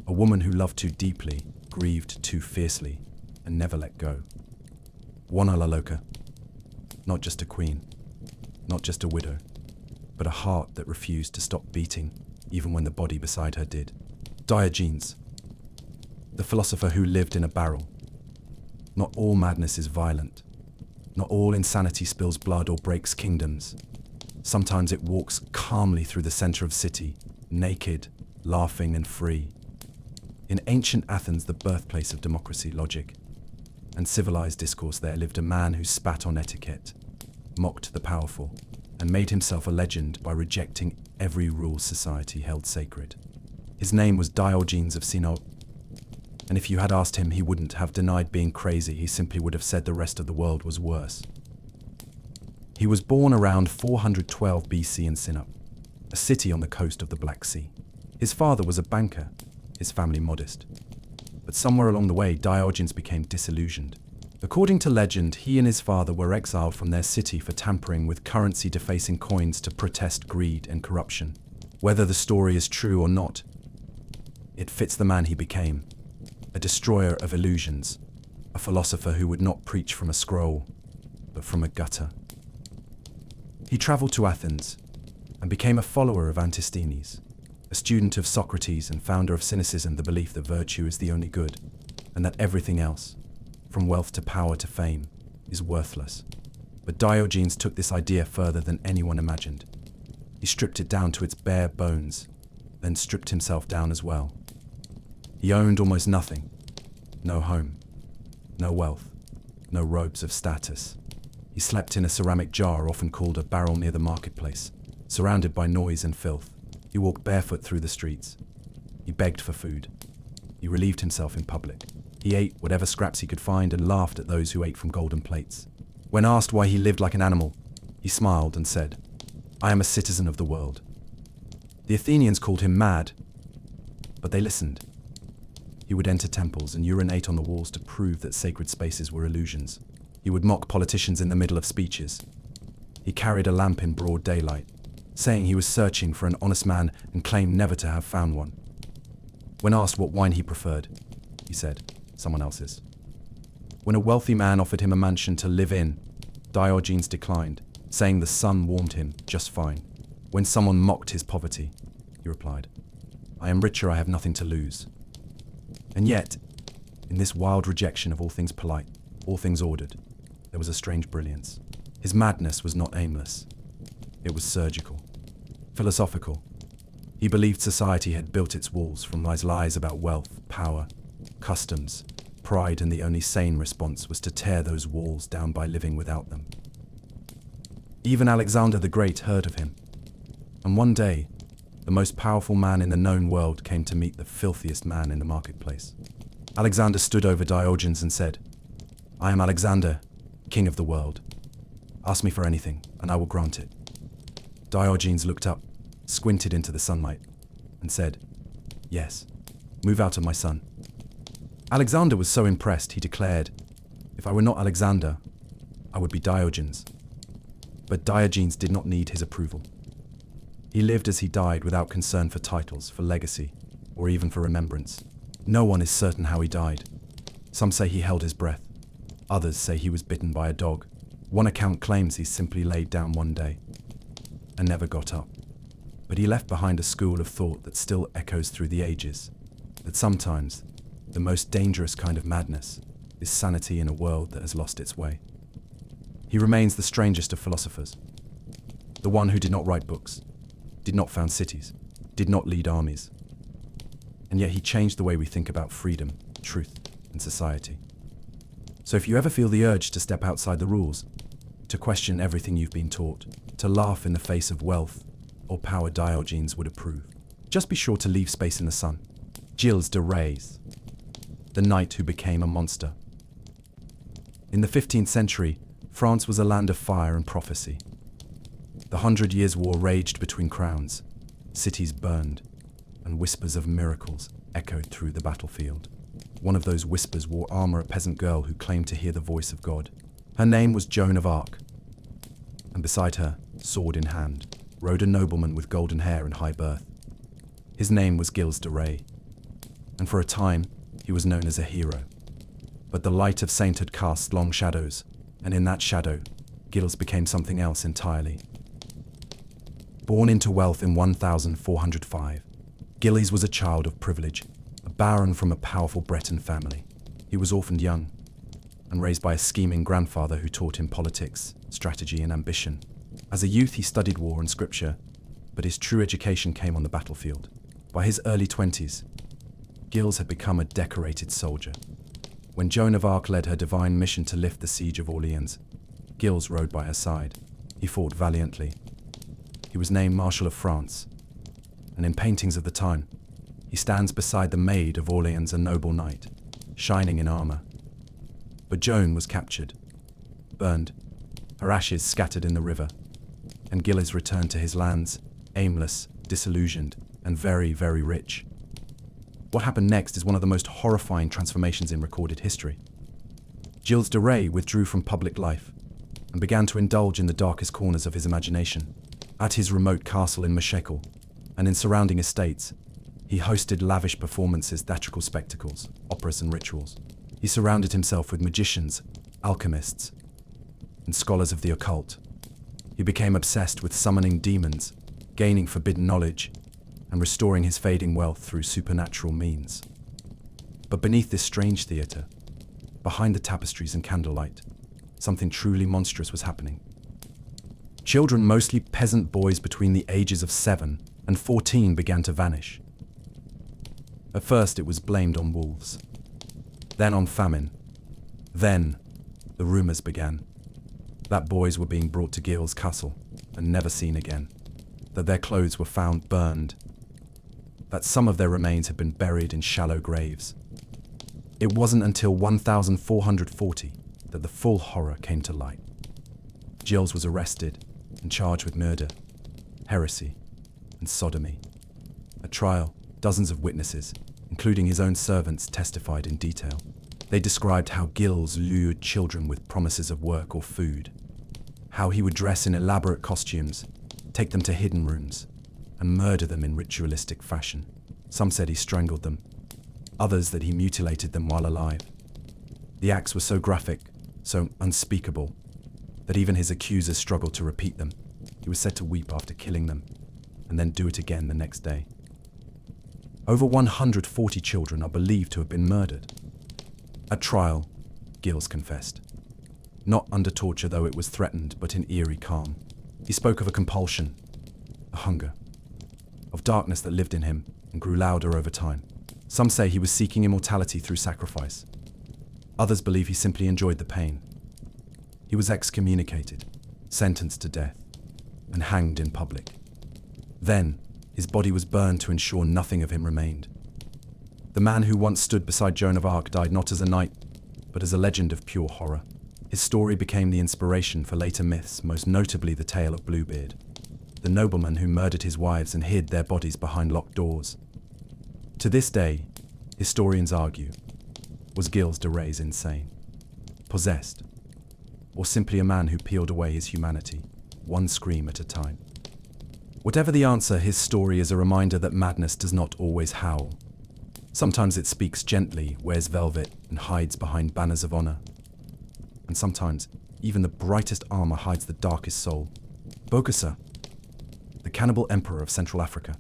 A: A woman who loved too deeply, grieved too fiercely, and never let go. Juana la Loca. Not just a queen, not just a widow, but a heart that refused to stop beating, even when the body beside her did. Diogenes, the philosopher who lived in a barrel. Not all madness is violent. Not all insanity spills blood or breaks kingdoms. Sometimes it walks calmly through the center of city, naked, laughing and free. In ancient Athens, the birthplace of democracy, logic, and civilized discourse, there lived a man who spat on etiquette, mocked the powerful, and made himself a legend by rejecting every rule society held sacred. His name was Diogenes of Sinope, and if you had asked him, he wouldn't have denied being crazy. He simply would have said the rest of the world was worse. He was born around 412 BC in Sinope, a city on the coast of the Black Sea. His father was a banker, his family modest. But somewhere along the way, Diogenes became disillusioned. According to legend, he and his father were exiled from their city for tampering with currency-defacing coins to protest greed and corruption. Whether the story is true or not, it fits the man he became. A destroyer of illusions, a philosopher who would not preach from a scroll, but from a gutter. He travelled to Athens and became a follower of Antisthenes, a student of Socrates and founder of cynicism, the belief that virtue is the only good, and that everything else, from wealth to power to fame, is worthless. But Diogenes took this idea further than anyone imagined. He stripped it down to its bare bones, then stripped himself down as well. He owned almost nothing. No home, no wealth, no robes of status. He slept in a ceramic jar, often called a barrel, near the marketplace, surrounded by noise and filth. He walked barefoot through the streets. He begged for food. He relieved himself in public. He ate whatever scraps he could find and laughed at those who ate from golden plates. When asked why he lived like an animal, he smiled and said, "I am a citizen of the world." The Athenians called him mad, but they listened. He would enter temples and urinate on the walls to prove that sacred spaces were illusions. He would mock politicians in the middle of speeches. He carried a lamp in broad daylight, saying he was searching for an honest man and claimed never to have found one. When asked what wine he preferred, he said, someone else's. When a wealthy man offered him a mansion to live in, Diogenes declined, saying the sun warmed him just fine. When someone mocked his poverty, he replied, I am richer, I have nothing to lose. And yet, in this wild rejection of all things polite, all things ordered, there was a strange brilliance. His madness was not aimless. It was surgical, philosophical. He believed society had built its walls from his lies about wealth, power, customs, pride, and the only sane response was to tear those walls down by living without them. Even Alexander the Great heard of him. And one day, the most powerful man in the known world came to meet the filthiest man in the marketplace. Alexander stood over Diogenes and said, I am Alexander, king of the world. Ask me for anything, and I will grant it. Diogenes looked up, squinted into the sunlight, and said, Yes, move out of my sun. Alexander was so impressed, he declared, If I were not Alexander, I would be Diogenes. But Diogenes did not need his approval. He lived as he died without concern for titles, for legacy, or even for remembrance. No one is certain how he died. Some say he held his breath. Others say he was bitten by a dog. One account claims he simply laid down one day and never got up. But he left behind a school of thought that still echoes through the ages, that sometimes the most dangerous kind of madness is sanity in a world that has lost its way. He remains the strangest of philosophers, the one who did not write books, did not found cities, did not lead armies. And yet he changed the way we think about freedom, truth, and society. So if you ever feel the urge to step outside the rules, to question everything you've been taught, to laugh in the face of wealth or power Diogenes would approve, just be sure to leave space in the sun. Gilles de Rais, the knight who became a monster. In the 15th century, France was a land of fire and prophecy. The 100 Years' War raged between crowns, cities burned, and whispers of miracles echoed through the battlefield. One of those whispers wore armor, a peasant girl who claimed to hear the voice of God. Her name was Joan of Arc, and beside her, sword in hand, rode a nobleman with golden hair and high birth. His name was Gilles de Rais, and for a time he was known as a hero. But the light of sainthood cast long shadows, and in that shadow, Gilles became something else entirely. Born into wealth in 1405, Gilles was a child of privilege, a baron from a powerful Breton family. He was orphaned young, and raised by a scheming grandfather who taught him politics, strategy, and ambition. As a youth, he studied war and scripture, but his true education came on the battlefield. By his early 20s, Gilles had become a decorated soldier. When Joan of Arc led her divine mission to lift the siege of Orleans, Gilles rode by her side. He fought valiantly. He was named Marshal of France, and in paintings of the time, he stands beside the Maid of Orleans, a noble knight, shining in armor. But Joan was captured, burned, her ashes scattered in the river, and Gilles returned to his lands, aimless, disillusioned, and very, very rich. What happened next is one of the most horrifying transformations in recorded history. Gilles de Rais withdrew from public life and began to indulge in the darkest corners of his imagination. At his remote castle in Machecoul and in surrounding estates, he hosted lavish performances, theatrical spectacles, operas and rituals. He surrounded himself with magicians, alchemists, and scholars of the occult. He became obsessed with summoning demons, gaining forbidden knowledge, and restoring his fading wealth through supernatural means. But beneath this strange theatre, behind the tapestries and candlelight, something truly monstrous was happening. Children, mostly peasant boys between the ages of 7 and 14, began to vanish. At first it was blamed on wolves, then on famine. Then the rumours began that boys were being brought to Gilles' castle and never seen again, that their clothes were found burned, that some of their remains had been buried in shallow graves. It wasn't until 1440 that the full horror came to light. Gilles was arrested and charged with murder, heresy, and sodomy. At trial, dozens of witnesses, including his own servants, testified in detail. They described how Gilles lured children with promises of work or food, how he would dress in elaborate costumes take them to hidden rooms, and murder them in ritualistic fashion. Some said he strangled them, others that he mutilated them while alive. The acts were so graphic, so unspeakable, that even his accusers struggled to repeat them. He was said to weep after killing them, and then do it again the next day. Over 140 children are believed to have been murdered. At trial, Gilles confessed. Not under torture, though it was threatened, but in eerie calm. He spoke of a compulsion, a hunger, of darkness that lived in him and grew louder over time. Some say he was seeking immortality through sacrifice. Others believe he simply enjoyed the pain. He was excommunicated, sentenced to death, and hanged in public. Then, his body was burned to ensure nothing of him remained. The man who once stood beside Joan of Arc died not as a knight, but as a legend of pure horror. His story became the inspiration for later myths, most notably the tale of Bluebeard, the nobleman who murdered his wives and hid their bodies behind locked doors. To this day, historians argue, was Gilles de Rais insane, possessed, or simply a man who peeled away his humanity, one scream at a time? Whatever the answer, his story is a reminder that madness does not always howl. Sometimes it speaks gently, wears velvet, and hides behind banners of honor. And sometimes, even the brightest armor hides the darkest soul. Bokassa, the cannibal emperor of Central Africa.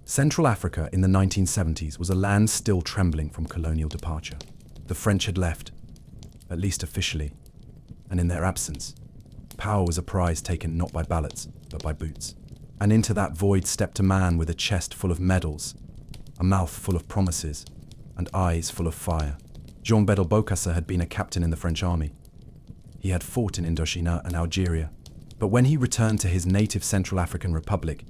A: Central Africa in the 1970s was a land still trembling from colonial departure. The French had left, at least officially, and in their absence, power was a prize taken not by ballots, but by boots. And into that void stepped a man with a chest full of medals, a mouth full of promises, and eyes full of fire. Jean-Bédel Bokassa had been a captain in the French army. He had fought in Indochina and Algeria, but when he returned to his native Central African Republic,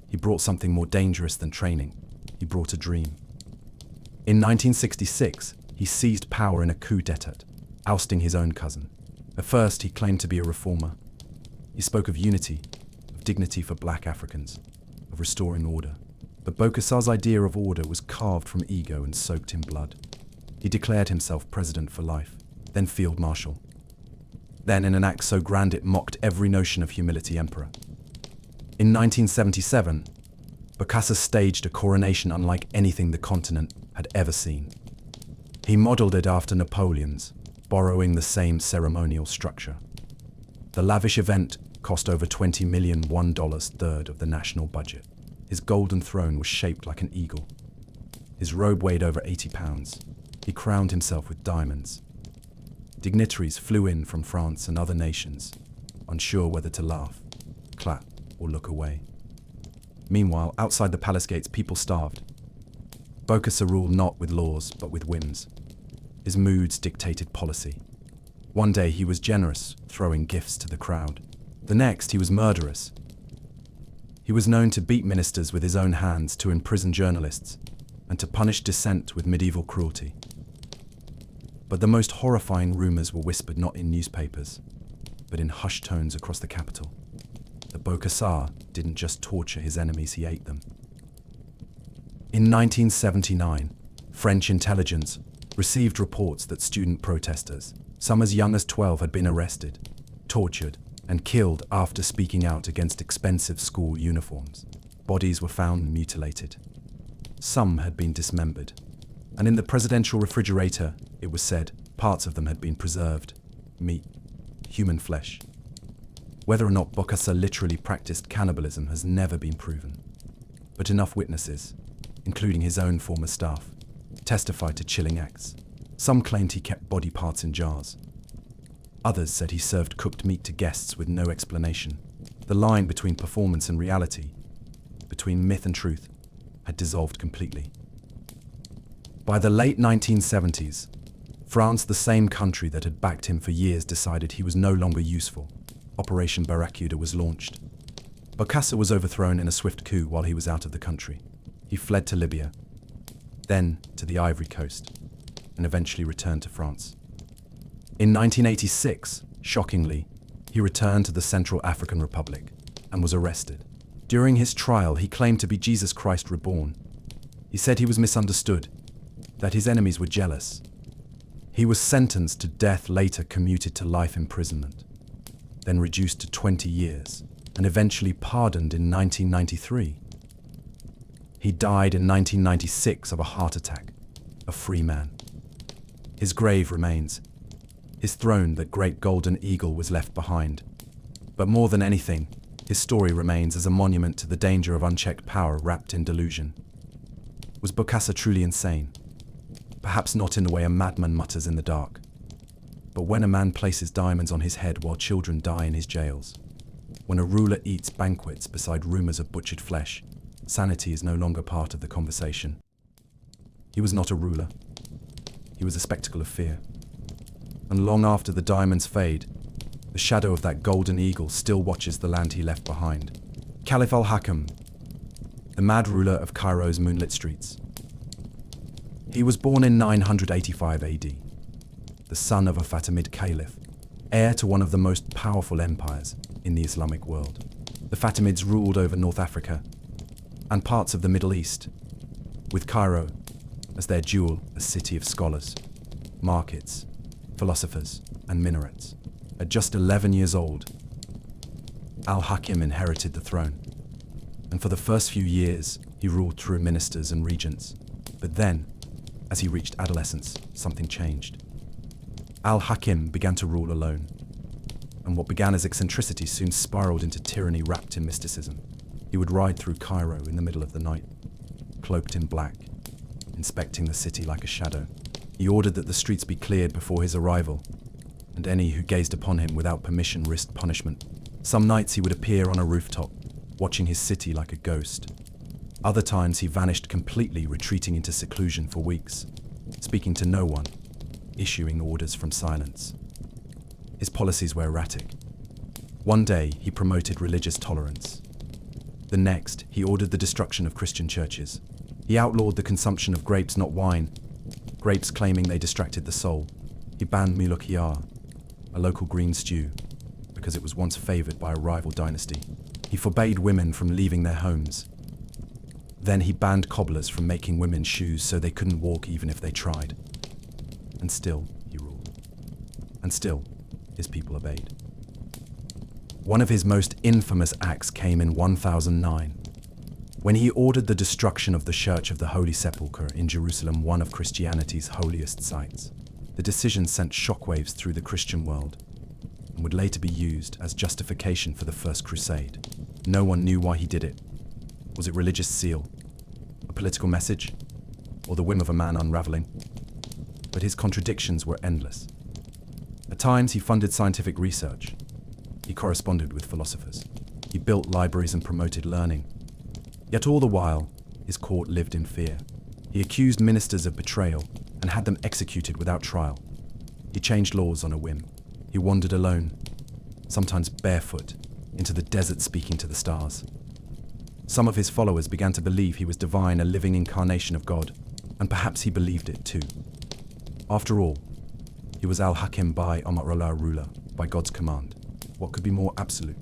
A: he brought something more dangerous than training. He brought a dream. In 1966, he seized power in a coup d'etat, ousting his own cousin. At first, he claimed to be a reformer. He spoke of unity, of dignity for black Africans, of restoring order. But Bokassa's idea of order was carved from ego and soaked in blood. He declared himself president for life, then field marshal. Then, in an act so grand it mocked every notion of humility, emperor. In 1977, Bokassa staged a coronation unlike anything the continent had ever seen. He modeled it after Napoleon's, borrowing the same ceremonial structure. The lavish event cost over $20 million, third of the national budget. His golden throne was shaped like an eagle. His robe weighed over 80 pounds. He crowned himself with diamonds. Dignitaries flew in from France and other nations, unsure whether to laugh, clap, or look away. Meanwhile, outside the palace gates, people starved. Bokassa ruled not with laws, but with whims. His moods dictated policy. One day he was generous, throwing gifts to the crowd. The next, he was murderous. He was known to beat ministers with his own hands, to imprison journalists, and to punish dissent with medieval cruelty. But the most horrifying rumors were whispered not in newspapers, but in hushed tones across the capital. That Bokassa didn't just torture his enemies, he ate them. In 1979, French intelligence received reports that student protesters, some as young as 12, had been arrested, tortured, and killed after speaking out against expensive school uniforms. Bodies were found mutilated. Some had been dismembered, and in the presidential refrigerator, it was said, parts of them had been preserved. Meat, human flesh. Whether or not Bokassa literally practiced cannibalism has never been proven. But enough witnesses, including his own former staff, testified to chilling acts. Some claimed he kept body parts in jars. Others said he served cooked meat to guests with no explanation. The line between performance and reality, between myth and truth, had dissolved completely. By the late 1970s, France, the same country that had backed him for years, decided he was no longer useful. Operation Barracuda was launched. Bokassa was overthrown in a swift coup while he was out of the country. He fled to Libya, then to the Ivory Coast, and eventually returned to France. In 1986, shockingly, he returned to the Central African Republic and was arrested. During his trial, he claimed to be Jesus Christ reborn. He said he was misunderstood, that his enemies were jealous. He was sentenced to death, later commuted to life imprisonment, then reduced to 20 years, and eventually pardoned in 1993. He died in 1996 of a heart attack, a free man. His grave remains, his throne, that great golden eagle, was left behind. But more than anything, his story remains as a monument to the danger of unchecked power wrapped in delusion. Was Bokassa truly insane? Perhaps not in the way a madman mutters in the dark. But when a man places diamonds on his head while children die in his jails, when a ruler eats banquets beside rumors of butchered flesh, sanity is no longer part of the conversation. He was not a ruler. He was a spectacle of fear. And long after the diamonds fade, the shadow of that golden eagle still watches the land he left behind. Caliph Al-Hakim, the mad ruler of Cairo's moonlit streets. He was born in 985 AD, the son of a Fatimid caliph, heir to one of the most powerful empires in the Islamic world. The Fatimids ruled over North Africa and parts of the Middle East, with Cairo as their jewel, a city of scholars, markets, philosophers, and minarets. At just 11 years old, Al-Hakim inherited the throne, and for the first few years, he ruled through ministers and regents. But then, as he reached adolescence, something changed. Al-Hakim began to rule alone, and what began as eccentricity soon spiraled into tyranny wrapped in mysticism. He would ride through Cairo in the middle of the night, cloaked in black, inspecting the city like a shadow. He ordered that the streets be cleared before his arrival, and any who gazed upon him without permission risked punishment. Some nights he would appear on a rooftop, watching his city like a ghost. Other times he vanished completely, retreating into seclusion for weeks, speaking to no one, issuing orders from silence. His policies were erratic. One day he promoted religious tolerance. The next, he ordered the destruction of Christian churches. He outlawed the consumption of grapes, not wine, grapes claiming they distracted the soul. He banned mulukiyar, a local green stew, because it was once favored by a rival dynasty. He forbade women from leaving their homes. Then he banned cobblers from making women's shoes so they couldn't walk even if they tried. And still he ruled. And still his people obeyed. One of his most infamous acts came in 1009, when he ordered the destruction of the Church of the Holy Sepulchre in Jerusalem, one of Christianity's holiest sites. The decision sent shockwaves through the Christian world and would later be used as justification for the First Crusade. No one knew why he did it. Was it religious zeal, a political message, or the whim of a man unraveling? But his contradictions were endless. At times he funded scientific research. He corresponded with philosophers. He built libraries and promoted learning. Yet all the while, his court lived in fear. He accused ministers of betrayal and had them executed without trial. He changed laws on a whim. He wandered alone, sometimes barefoot, into the desert speaking to the stars. Some of his followers began to believe he was divine, a living incarnation of God, and perhaps he believed it too. After all, he was Al-Hakim by Amarullah, ruler, by God's command. What could be more absolute?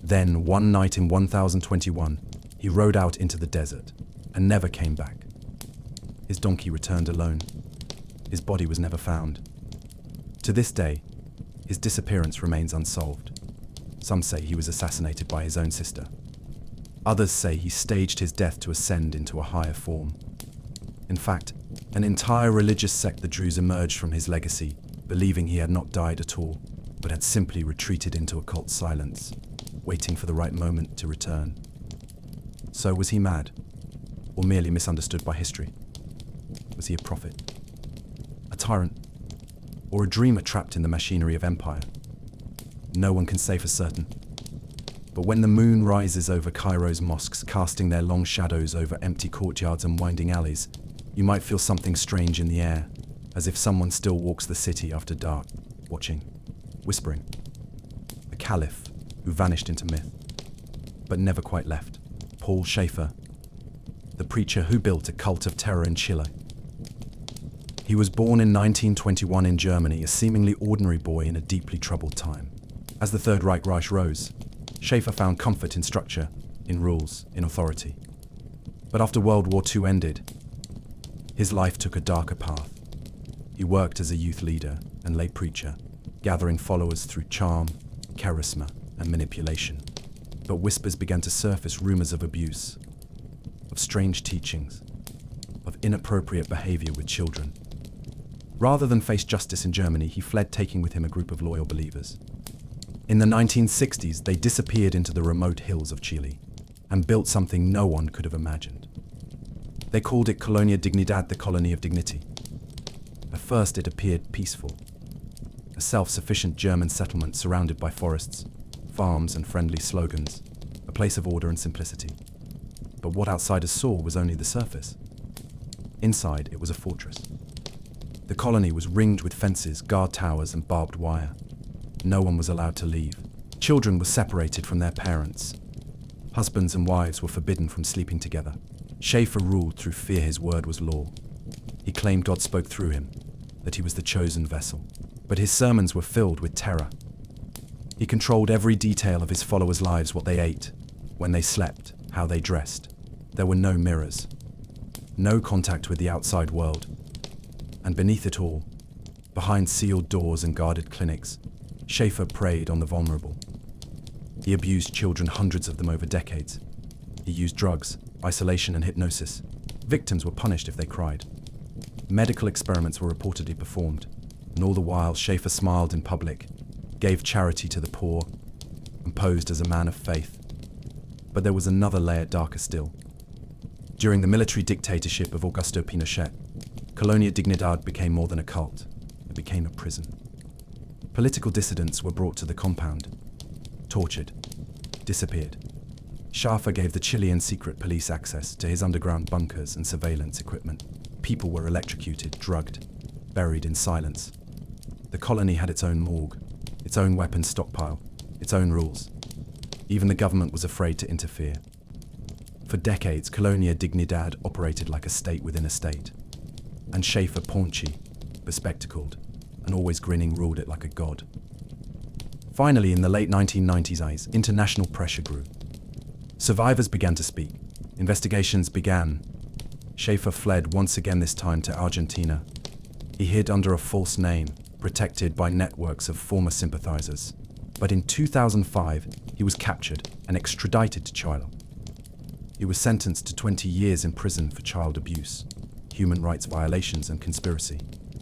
A: Then, one night in 1021, he rode out into the desert and never came back. His donkey returned alone. His body was never found. To this day, his disappearance remains unsolved. Some say he was assassinated by his own sister. Others say he staged his death to ascend into a higher form. In fact, an entire religious sect, the Druze, emerged from his legacy, believing he had not died at all, but had simply retreated into occult silence, waiting for the right moment to return. So was he mad, or merely misunderstood by history? Was he a prophet, a tyrant, or a dreamer trapped in the machinery of empire? No one can say for certain. But when the moon rises over Cairo's mosques, casting their long shadows over empty courtyards and winding alleys, you might feel something strange in the air, as if someone still walks the city after dark, watching, whispering. A caliph who vanished into myth, but never quite left. Paul Schäfer, the preacher who built a cult of terror in Chile. He was born in 1921 in Germany, a seemingly ordinary boy in a deeply troubled time. As the Third Reich rose, Schäfer found comfort in structure, in rules, in authority. But after World War II ended, his life took a darker path. He worked as a youth leader and lay preacher, gathering followers through charm, charisma, and manipulation. But whispers began to surface rumors of abuse, of strange teachings, of inappropriate behavior with children. Rather than face justice in Germany, he fled, taking with him a group of loyal believers. In the 1960s, they disappeared into the remote hills of Chile and built something no one could have imagined. They called it Colonia Dignidad, the colony of dignity. At first, it appeared peaceful, a self-sufficient German settlement surrounded by forests, farms, and friendly slogans, a place of order and simplicity. But what outsiders saw was only the surface. Inside, it was a fortress. The colony was ringed with fences, guard towers, and barbed wire. No one was allowed to leave. Children were separated from their parents. Husbands and wives were forbidden from sleeping together. Schäfer ruled through fear. His word was law. He claimed God spoke through him, that he was the chosen vessel. But his sermons were filled with terror. He controlled every detail of his followers' lives: what they ate, when they slept, how they dressed. There were no mirrors, no contact with the outside world. And beneath it all, behind sealed doors and guarded clinics, Schäfer preyed on the vulnerable. He abused children, hundreds of them over decades. He used drugs, isolation, and hypnosis. Victims were punished if they cried. Medical experiments were reportedly performed, and all the while Schäfer smiled in public, gave charity to the poor, and posed as a man of faith. But there was another layer darker still. During the military dictatorship of Augusto Pinochet, Colonia Dignidad became more than a cult. It became a prison. Political dissidents were brought to the compound, tortured, disappeared. Schäfer gave the Chilean secret police access to his underground bunkers and surveillance equipment. People were electrocuted, drugged, buried in silence. The colony had its own morgue, its own weapons stockpile, its own rules. Even the government was afraid to interfere. For decades, Colonia Dignidad operated like a state within a state. And Schäfer, paunchy, bespectacled, and always grinning, ruled it like a god. Finally, in the late 1990s, international pressure grew. Survivors began to speak. Investigations began. Schäfer fled once again, this time to Argentina. He hid under a false name, protected by networks of former sympathizers. But in 2005, he was captured and extradited to Chile. He was sentenced to 20 years in prison for child abuse, human rights violations, and conspiracy.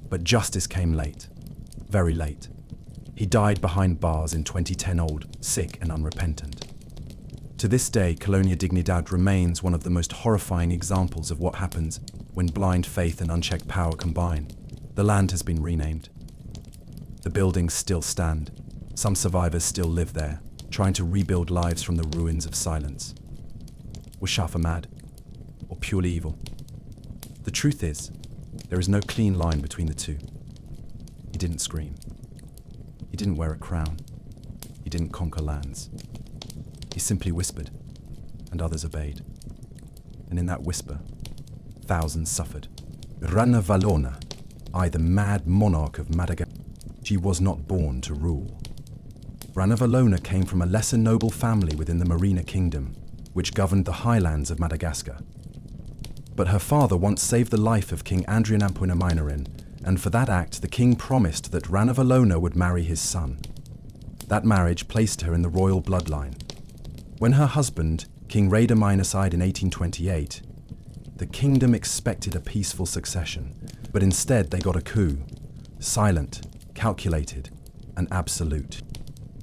A: But justice came late, very late. He died behind bars in 2010, old, sick, and unrepentant. To this day, Colonia Dignidad remains one of the most horrifying examples of what happens when blind faith and unchecked power combine. The land has been renamed. The buildings still stand. Some survivors still live there, trying to rebuild lives from the ruins of silence. Was Schäfer mad, or purely evil? The truth is, there is no clean line between the two. He didn't scream. He didn't wear a crown. He didn't conquer lands. He simply whispered, and others obeyed. And in that whisper, thousands suffered. Ranavalona, the mad monarch of Madagascar. She was not born to rule. Ranavalona came from a lesser noble family within the Marina Kingdom, which governed the highlands of Madagascar. But her father once saved the life of King Andrian Ampuinaminarin, and for that act the king promised that Ranavalona would marry his son. That marriage placed her in the royal bloodline. When her husband, King Radamina, died in 1828, the kingdom expected a peaceful succession, but instead they got a coup, silent, calculated, and absolute.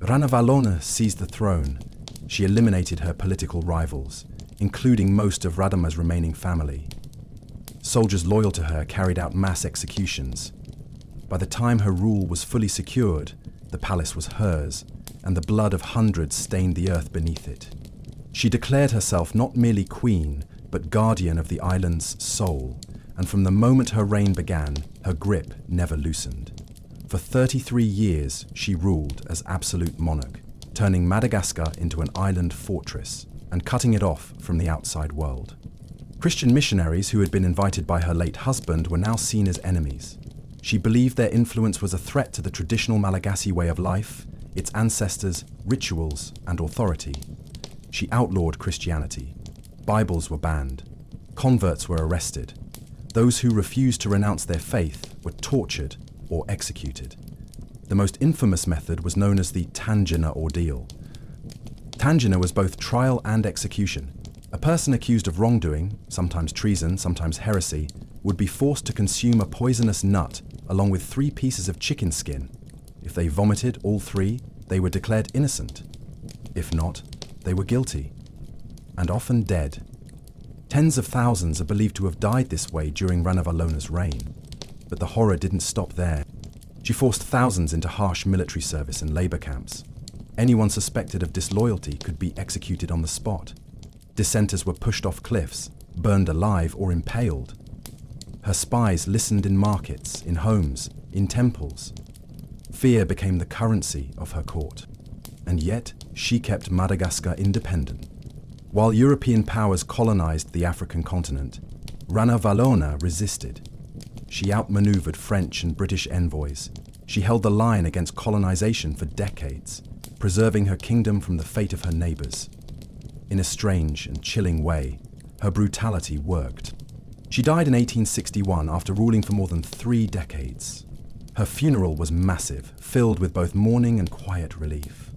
A: Ranavalona seized the throne. She eliminated her political rivals, including most of Radama's remaining family. Soldiers loyal to her carried out mass executions. By the time her rule was fully secured, the palace was hers, and the blood of hundreds stained the earth beneath it. She declared herself not merely queen, but guardian of the island's soul, and from the moment her reign began, her grip never loosened. For 33 years, she ruled as absolute monarch, turning Madagascar into an island fortress and cutting it off from the outside world. Christian missionaries who had been invited by her late husband were now seen as enemies. She believed their influence was a threat to the traditional Malagasy way of life, its ancestors, rituals, and authority. She outlawed Christianity. Bibles were banned. Converts were arrested. Those who refused to renounce their faith were tortured or executed. The most infamous method was known as the Tangina ordeal. Tangina was both trial and execution. A person accused of wrongdoing, sometimes treason, sometimes heresy, would be forced to consume a poisonous nut along with 3 pieces of chicken skin. If they vomited all 3, they were declared innocent. If not, they were guilty, and often dead. Tens of thousands are believed to have died this way during Ranavalona's reign. But the horror didn't stop there. She forced thousands into harsh military service and labor camps. Anyone suspected of disloyalty could be executed on the spot. Dissenters were pushed off cliffs, burned alive, or impaled. Her spies listened in markets, in homes, in temples. Fear became the currency of her court. And yet, she kept Madagascar independent. While European powers colonized the African continent, Ranavalona resisted. She outmaneuvered French and British envoys. She held the line against colonization for decades, preserving her kingdom from the fate of her neighbors. In a strange and chilling way, her brutality worked. She died in 1861 after ruling for more than 3 decades. Her funeral was massive, filled with both mourning and quiet relief.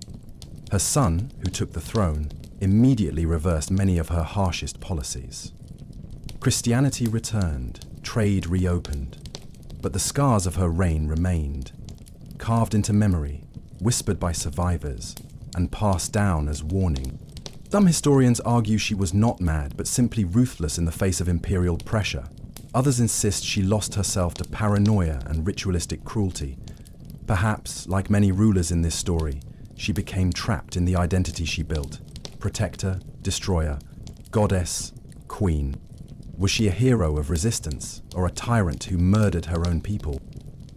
A: Her son, who took the throne, immediately reversed many of her harshest policies. Christianity returned, trade reopened, but the scars of her reign remained, carved into memory, whispered by survivors, and passed down as warning. Some historians argue she was not mad, but simply ruthless in the face of imperial pressure. Others insist she lost herself to paranoia and ritualistic cruelty. Perhaps, like many rulers in this story, she became trapped in the identity she built. Protector, destroyer, goddess, queen. Was she a hero of resistance, or a tyrant who murdered her own people?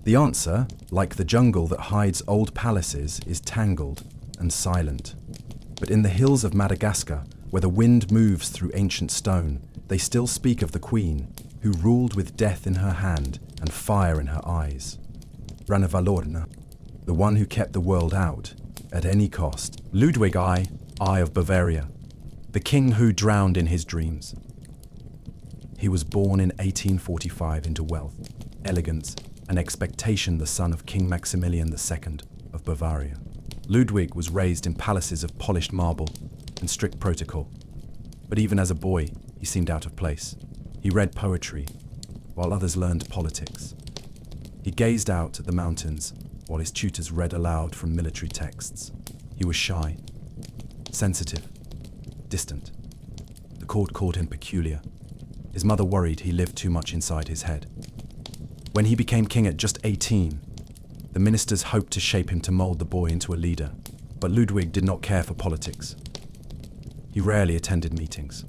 A: The answer, like the jungle that hides old palaces, is tangled and silent. But in the hills of Madagascar, where the wind moves through ancient stone, they still speak of the queen, who ruled with death in her hand and fire in her eyes. Ranavalona, the one who kept the world out, at any cost. Ludwig I of Bavaria, the king who drowned in his dreams. He was born in 1845 into wealth, elegance, and expectation, the son of King Maximilian II of Bavaria. Ludwig was raised in palaces of polished marble and strict protocol, but even as a boy, he seemed out of place. He read poetry, while others learned politics. He gazed out at the mountains, while his tutors read aloud from military texts. He was shy, sensitive, distant. The court called him peculiar. His mother worried he lived too much inside his head. When he became king at just 18, the ministers hoped to shape him to mold the boy into a leader, but Ludwig did not care for politics. He rarely attended meetings.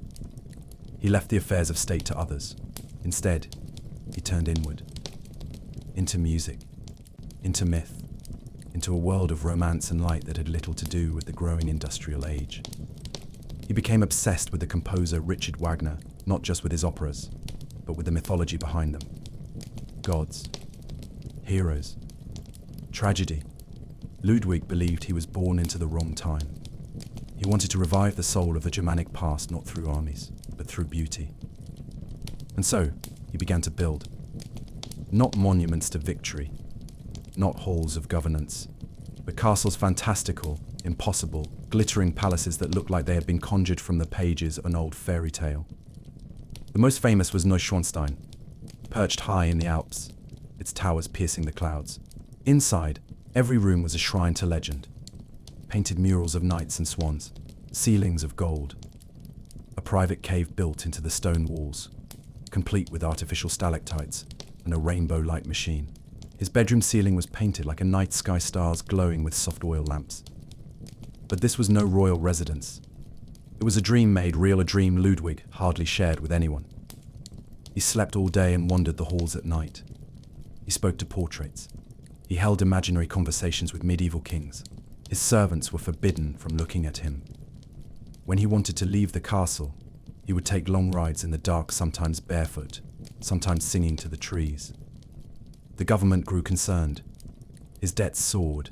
A: He left the affairs of state to others. Instead, he turned inward, into music, into myth, into a world of romance and light that had little to do with the growing industrial age. He became obsessed with the composer Richard Wagner, not just with his operas, but with the mythology behind them. Gods, heroes, tragedy. Ludwig believed he was born into the wrong time. He wanted to revive the soul of the Germanic past, not through armies, but through beauty. And so, he began to build. Not monuments to victory, not halls of governance, but castles fantastical, impossible, glittering palaces that looked like they had been conjured from the pages of an old fairy tale. The most famous was Neuschwanstein, perched high in the Alps, its towers piercing the clouds. Inside, every room was a shrine to legend. Painted murals of knights and swans, ceilings of gold. A private cave built into the stone walls, complete with artificial stalactites and a rainbow light machine. His bedroom ceiling was painted like a night sky stars glowing with soft oil lamps. But this was no royal residence. It was a dream made real, a dream Ludwig hardly shared with anyone. He slept all day and wandered the halls at night. He spoke to portraits. He held imaginary conversations with medieval kings. His servants were forbidden from looking at him. When he wanted to leave the castle, he would take long rides in the dark, sometimes barefoot, sometimes singing to the trees. The government grew concerned. His debts soared.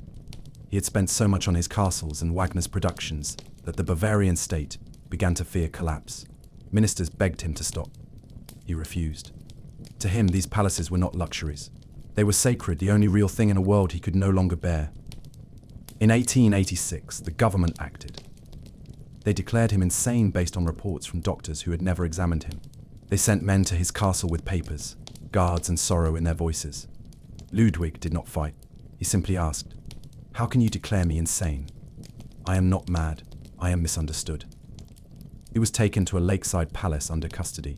A: He had spent so much on his castles and Wagner's productions that the Bavarian state began to fear collapse. Ministers begged him to stop. He refused. To him, these palaces were not luxuries. They were sacred, the only real thing in a world he could no longer bear. In 1886, the government acted. They declared him insane based on reports from doctors who had never examined him. They sent men to his castle with papers, guards and sorrow in their voices. Ludwig did not fight. He simply asked, "How can you declare me insane? I am not mad. I am misunderstood." He was taken to a lakeside palace under custody.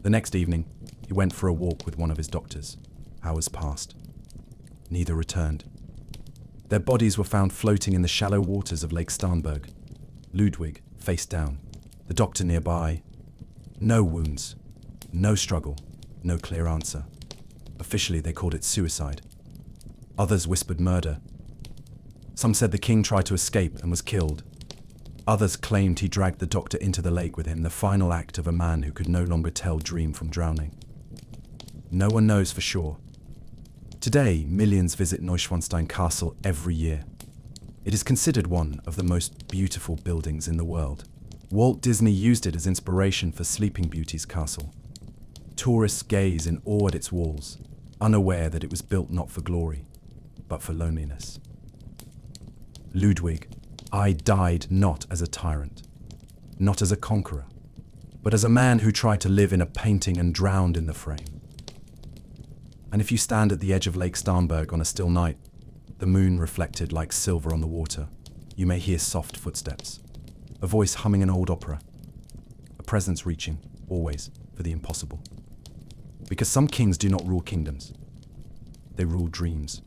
A: The next evening, he went for a walk with one of his doctors. Hours passed. Neither returned. Their bodies were found floating in the shallow waters of Lake Starnberg. Ludwig, face down. The doctor nearby. No wounds. No struggle. No clear answer. Officially, they called it suicide. Others whispered murder. Some said the king tried to escape and was killed. Others claimed he dragged the doctor into the lake with him, the final act of a man who could no longer tell dream from drowning. No one knows for sure. Today, millions visit Neuschwanstein Castle every year. It is considered one of the most beautiful buildings in the world. Walt Disney used it as inspiration for Sleeping Beauty's castle. Tourists gaze in awe at its walls, unaware that it was built not for glory, but for loneliness. Ludwig, I died not as a tyrant, not as a conqueror, but as a man who tried to live in a painting and drowned in the frame. And if you stand at the edge of Lake Starnberg on a still night, the moon reflected like silver on the water, you may hear soft footsteps, a voice humming an old opera, a presence reaching, always, for the impossible. Because some kings do not rule kingdoms. They rule dreams.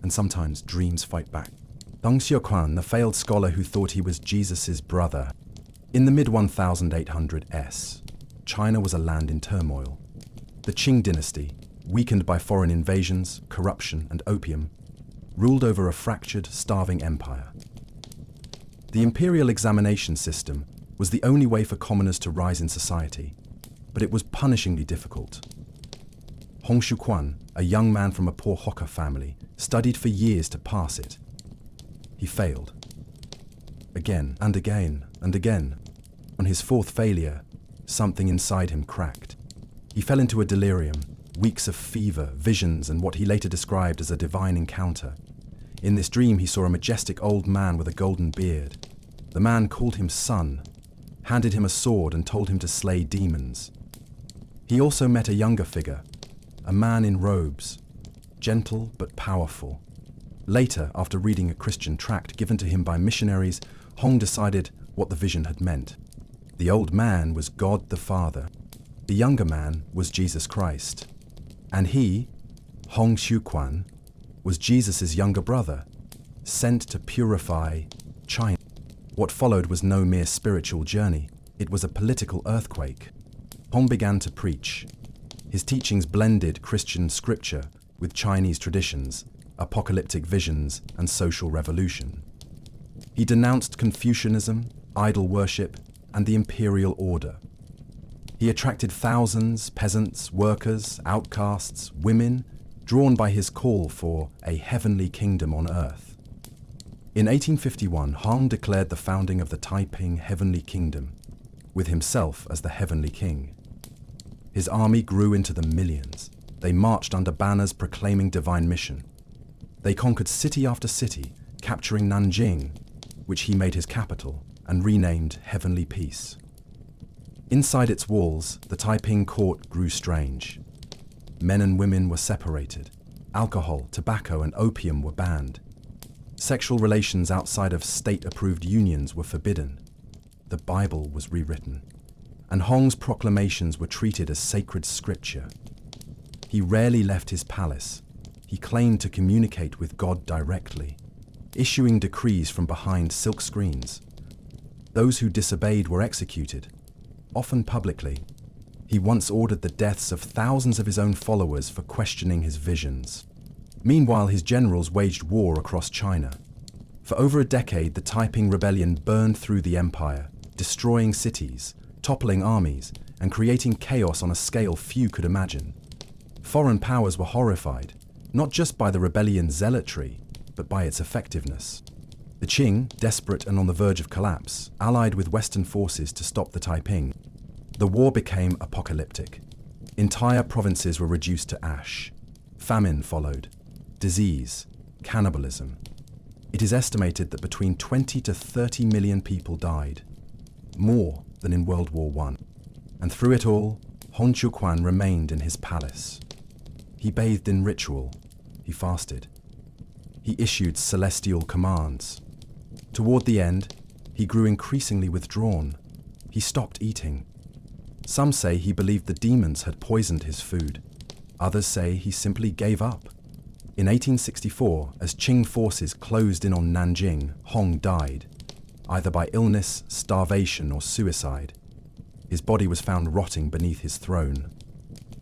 A: And sometimes dreams fight back. Xiuquan, the failed scholar who thought he was Jesus' brother. In the mid-1800s, China was a land in turmoil. The Qing dynasty, weakened by foreign invasions, corruption, and opium, ruled over a fractured, starving empire. The imperial examination system was the only way for commoners to rise in society, but it was punishingly difficult. Xiuquan, a young man from a poor Hoka family, studied for years to pass it. He failed. Again and again and again. On his fourth failure, something inside him cracked. He fell into a delirium, weeks of fever, visions, and what he later described as a divine encounter. In this dream, he saw a majestic old man with a golden beard. The man called him son, handed him a sword, and told him to slay demons. He also met a younger figure, a man in robes, gentle but powerful. Later, after reading a Christian tract given to him by missionaries, Hong decided what the vision had meant. The old man was God the Father. The younger man was Jesus Christ. And he, Xiuquan, was Jesus' younger brother, sent to purify China. What followed was no mere spiritual journey. It was a political earthquake. Hong began to preach. His teachings blended Christian scripture with Chinese traditions, apocalyptic visions, and social revolution. He denounced Confucianism, idol worship, and the imperial order. He attracted thousands, peasants, workers, outcasts, women, drawn by his call for a heavenly kingdom on earth. In 1851, Han declared the founding of the Taiping Heavenly Kingdom, with himself as the heavenly king. His army grew into the millions. They marched under banners proclaiming divine mission. They conquered city after city, capturing Nanjing, which he made his capital, and renamed Heavenly Peace. Inside its walls, the Taiping court grew strange. Men and women were separated. Alcohol, tobacco, and opium were banned. Sexual relations outside of state-approved unions were forbidden. The Bible was rewritten, and Hong's proclamations were treated as sacred scripture. He rarely left his palace. He claimed to communicate with God directly, issuing decrees from behind silk screens. Those who disobeyed were executed, often publicly. He once ordered the deaths of thousands of his own followers for questioning his visions. Meanwhile, his generals waged war across China. For over a decade, the Taiping Rebellion burned through the empire, destroying cities, toppling armies, and creating chaos on a scale few could imagine. Foreign powers were horrified, not just by the rebellion's zealotry, but by its effectiveness. The Qing, desperate and on the verge of collapse, allied with Western forces to stop the Taiping. The war became apocalyptic. Entire provinces were reduced to ash. Famine followed. Disease, cannibalism. It is estimated that between 20 to 30 million people died, more than in World War I. And through it all, Xiuquan remained in his palace. He bathed in ritual, he fasted. He issued celestial commands. Toward the end, he grew increasingly withdrawn. He stopped eating. Some say he believed the demons had poisoned his food. Others say he simply gave up. In 1864, as Qing forces closed in on Nanjing, Hong died, either by illness, starvation, or suicide. His body was found rotting beneath his throne.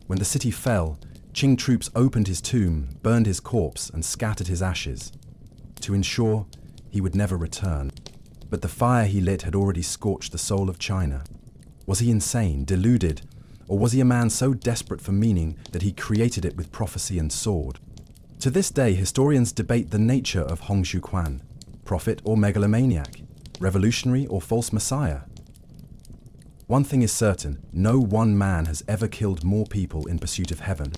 A: When the city fell, Qing troops opened his tomb, burned his corpse, and scattered his ashes, to ensure he would never return. But the fire he lit had already scorched the soul of China. Was he insane, deluded, or was he a man so desperate for meaning that he created it with prophecy and sword? To this day, historians debate the nature of Xiuquan, prophet or megalomaniac, revolutionary or false messiah. One thing is certain, no one man has ever killed more people in pursuit of heaven.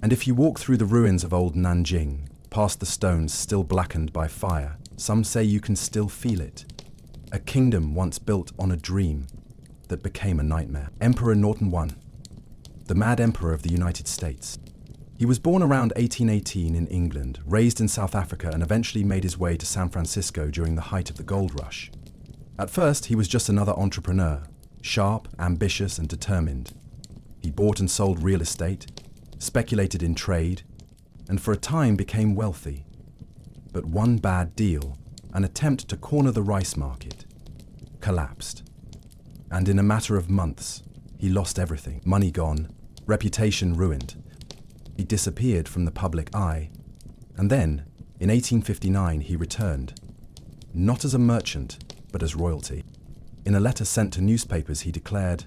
A: And if you walk through the ruins of old Nanjing, past the stones still blackened by fire, some say you can still feel it. A kingdom once built on a dream that became a nightmare. Emperor Norton I, the mad emperor of the United States. He was born around 1818 in England, raised in South Africa, and eventually made his way to San Francisco during the height of the gold rush. At first, he was just another entrepreneur, sharp, ambitious, and determined. He bought and sold real estate, speculated in trade, and for a time became wealthy. But one bad deal, an attempt to corner the rice market, collapsed. And in a matter of months, he lost everything. Money gone, reputation ruined. He disappeared from the public eye, and then, in 1859, he returned, not as a merchant, but as royalty. In a letter sent to newspapers, he declared,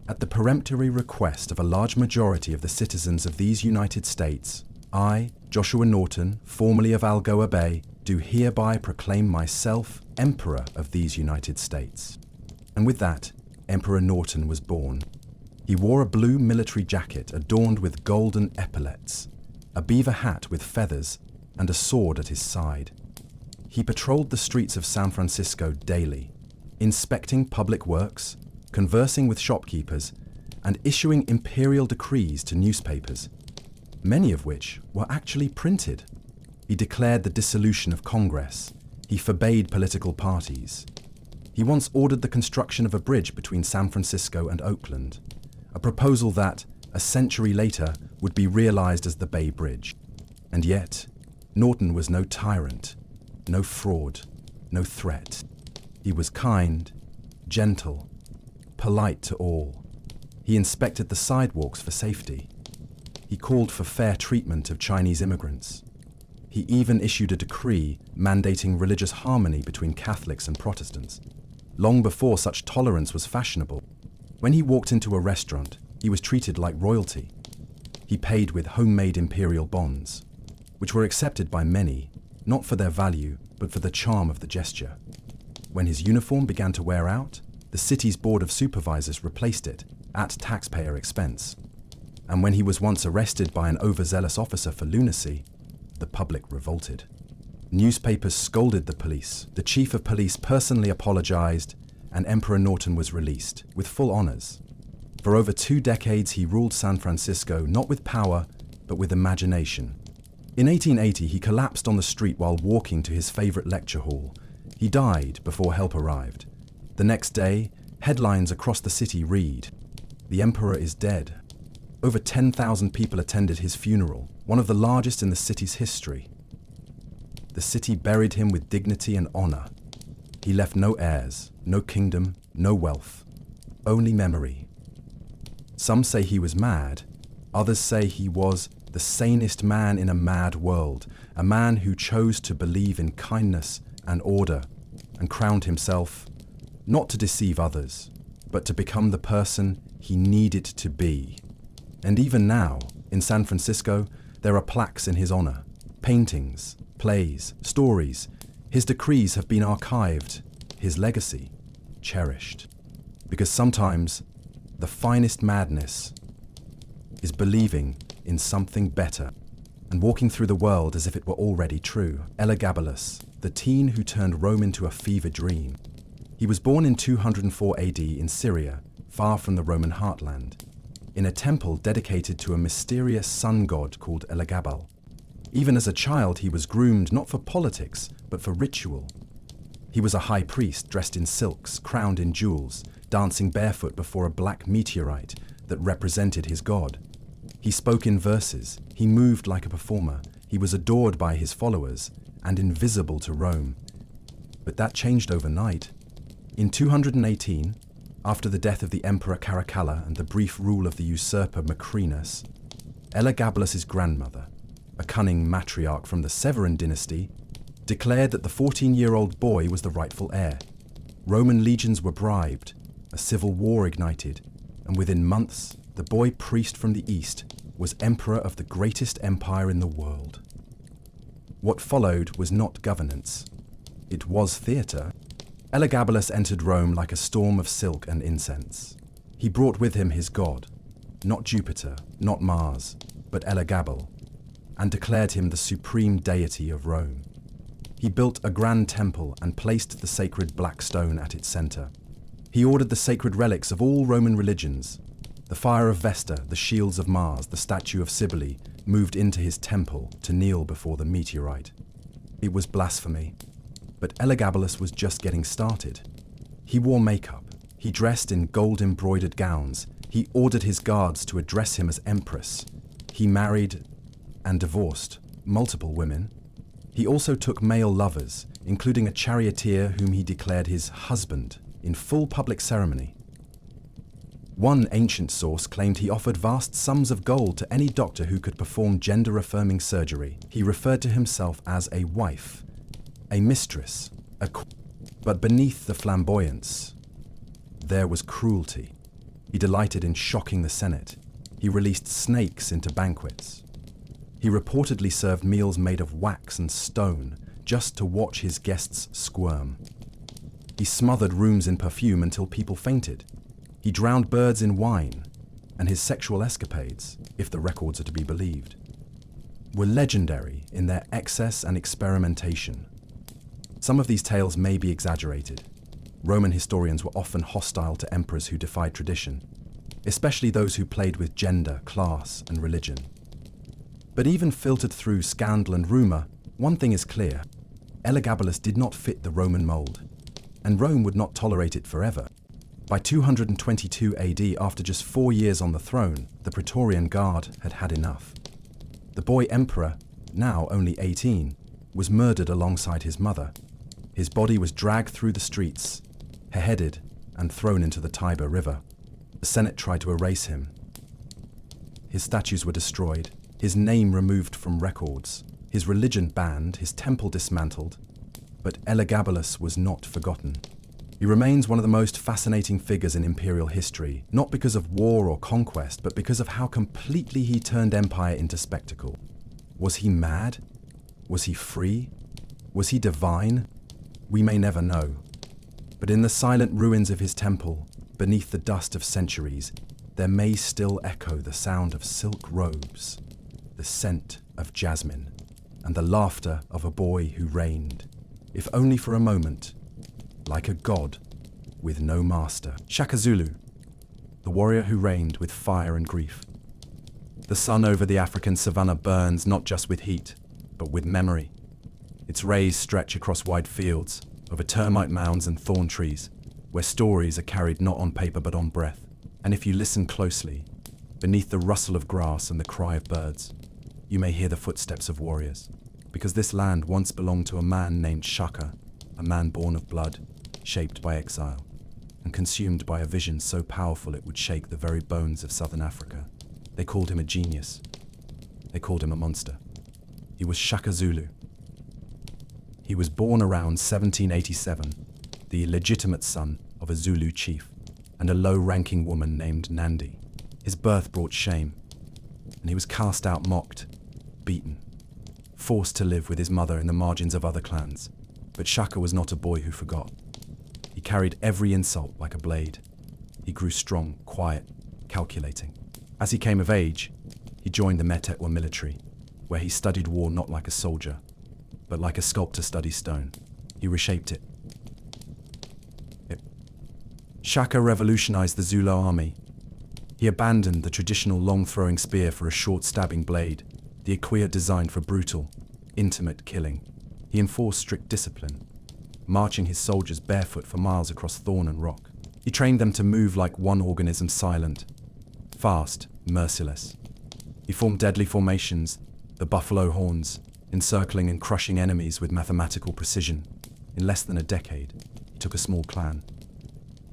A: "At the peremptory request of a large majority of the citizens of these United States, I, Joshua Norton, formerly of Algoa Bay, do hereby proclaim myself Emperor of these United States." And with that, Emperor Norton was born. He wore a blue military jacket adorned with golden epaulets, a beaver hat with feathers, and a sword at his side. He patrolled the streets of San Francisco daily, inspecting public works, conversing with shopkeepers, and issuing imperial decrees to newspapers, many of which were actually printed. He declared the dissolution of Congress. He forbade political parties. He once ordered the construction of a bridge between San Francisco and Oakland, a proposal that, a century later, would be realized as the Bay Bridge. And yet, Norton was no tyrant, no fraud, no threat. He was kind, gentle, polite to all. He inspected the sidewalks for safety. He called for fair treatment of Chinese immigrants. He even issued a decree mandating religious harmony between Catholics and Protestants, long before such tolerance was fashionable. When he walked into a restaurant, he was treated like royalty. He paid with homemade imperial bonds, which were accepted by many, not for their value, but for the charm of the gesture. When his uniform began to wear out, the city's board of supervisors replaced it at taxpayer expense. And when he was once arrested by an overzealous officer for lunacy, the public revolted. Newspapers scolded the police, the chief of police personally apologized, and Emperor Norton was released, with full honors. For over 2 decades he ruled San Francisco not with power, but with imagination. In 1880 he collapsed on the street while walking to his favorite lecture hall. He died before help arrived. The next day, headlines across the city read, "The Emperor is dead." Over 10,000 people attended his funeral, one of the largest in the city's history. The city buried him with dignity and honor. He left no heirs, no kingdom, no wealth, only memory. Some say he was mad, others say he was the sanest man in a mad world, a man who chose to believe in kindness and order and crowned himself, not to deceive others, but to become the person he needed to be. And even now, in San Francisco, there are plaques in his honor, paintings, plays, stories. His decrees have been archived, his legacy cherished. Because sometimes the finest madness is believing in something better. and walking through the world as if it were already true. Elagabalus, the teen who turned Rome into a fever dream. He was born in 204 AD in Syria, far from the Roman heartland, in a temple dedicated to a mysterious sun god called Elagabalus. Even as a child, he was groomed not for politics, but for ritual. He was a high priest dressed in silks, crowned in jewels, dancing barefoot before a black meteorite that represented his god. He spoke in verses, he moved like a performer, he was adored by his followers, and invisible to Rome. But that changed overnight. In 218, after the death of the Emperor Caracalla and the brief rule of the usurper Macrinus, Elagabalus's grandmother, a cunning matriarch from the Severan dynasty, declared that the 14-year-old boy was the rightful heir. Roman legions were bribed, a civil war ignited, and within months, the boy priest from the east was emperor of the greatest empire in the world. What followed was not governance. It was theatre. Elagabalus entered Rome like a storm of silk and incense. He brought with him his god, not Jupiter, not Mars, but Elagabalus, and declared him the supreme deity of Rome. He built a grand temple and placed the sacred black stone at its center. He ordered the sacred relics of all Roman religions. The fire of Vesta, the shields of Mars, the statue of Cybele, moved into his temple to kneel before the meteorite. It was blasphemy, but Elagabalus was just getting started. He wore makeup, he dressed in gold-embroidered gowns, he ordered his guards to address him as empress. He married and divorced multiple women. He also took male lovers, including a charioteer whom he declared his husband, in full public ceremony. One ancient source claimed he offered vast sums of gold to any doctor who could perform gender-affirming surgery. He referred to himself as a wife, a mistress, but beneath the flamboyance, there was cruelty. He delighted in shocking the Senate. He released snakes into banquets. He reportedly served meals made of wax and stone just to watch his guests squirm. He smothered rooms in perfume until people fainted. He drowned birds in wine, and his sexual escapades, if the records are to be believed, were legendary in their excess and experimentation. Some of these tales may be exaggerated. Roman historians were often hostile to emperors who defied tradition, especially those who played with gender, class, and religion. But even filtered through scandal and rumour, one thing is clear: Elagabalus did not fit the Roman mould, and Rome would not tolerate it forever. By 222 AD, after just 4 years on the throne, the Praetorian Guard had had enough. The boy emperor, now only 18, was murdered alongside his mother. His body was dragged through the streets, beheaded, and thrown into the Tiber River. The Senate tried to erase him. His statues were destroyed, his name removed from records, his religion banned, his temple dismantled. But Elagabalus was not forgotten. He remains one of the most fascinating figures in imperial history, not because of war or conquest, but because of how completely he turned empire into spectacle. Was he mad? Was he free? Was he divine? We may never know. But in the silent ruins of his temple, beneath the dust of centuries, there may still echo the sound of silk robes, the scent of jasmine, and the laughter of a boy who reigned, if only for a moment, like a god with no master. Shaka Zulu, the warrior who reigned with fire and grief. The sun over the African savanna burns not just with heat, but with memory. Its rays stretch across wide fields, over termite mounds and thorn trees, where stories are carried not on paper but on breath. And if you listen closely, beneath the rustle of grass and the cry of birds, you may hear the footsteps of warriors, because this land once belonged to a man named Shaka, a man born of blood, shaped by exile, and consumed by a vision so powerful it would shake the very bones of southern Africa. They called him a genius. They called him a monster. He was Shaka Zulu. He was born around 1787, the illegitimate son of a Zulu chief and a low-ranking woman named Nandi. His birth brought shame, and he was cast out, mocked, beaten, forced to live with his mother in the margins of other clans. But Shaka was not a boy who forgot. He carried every insult like a blade. He grew strong, quiet, calculating. As he came of age, he joined the Metetwa military. where he studied war not like a soldier, but like a sculptor studies stone. He reshaped it. Shaka revolutionized the Zulu army. He abandoned the traditional long-throwing spear for a short stabbing blade, the Ikwia designed for brutal, intimate killing. He enforced strict discipline, marching his soldiers barefoot for miles across thorn and rock. He trained them to move like one organism, silent, fast, merciless. He formed deadly formations, the buffalo horns, encircling and crushing enemies with mathematical precision. In less than a decade, he took a small clan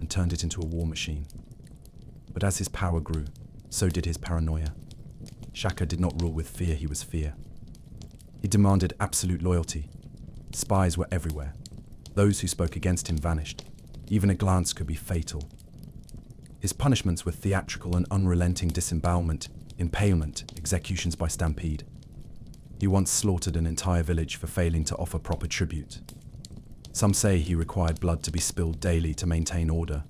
A: and turned it into a war machine. But as his power grew, so did his paranoia. Shaka did not rule with fear, he was fear. He demanded absolute loyalty. Spies were everywhere. Those who spoke against him vanished. Even a glance could be fatal. His punishments were theatrical and unrelenting: disembowelment, impalement, executions by stampede. He once slaughtered an entire village for failing to offer proper tribute. Some say he required blood to be spilled daily to maintain order.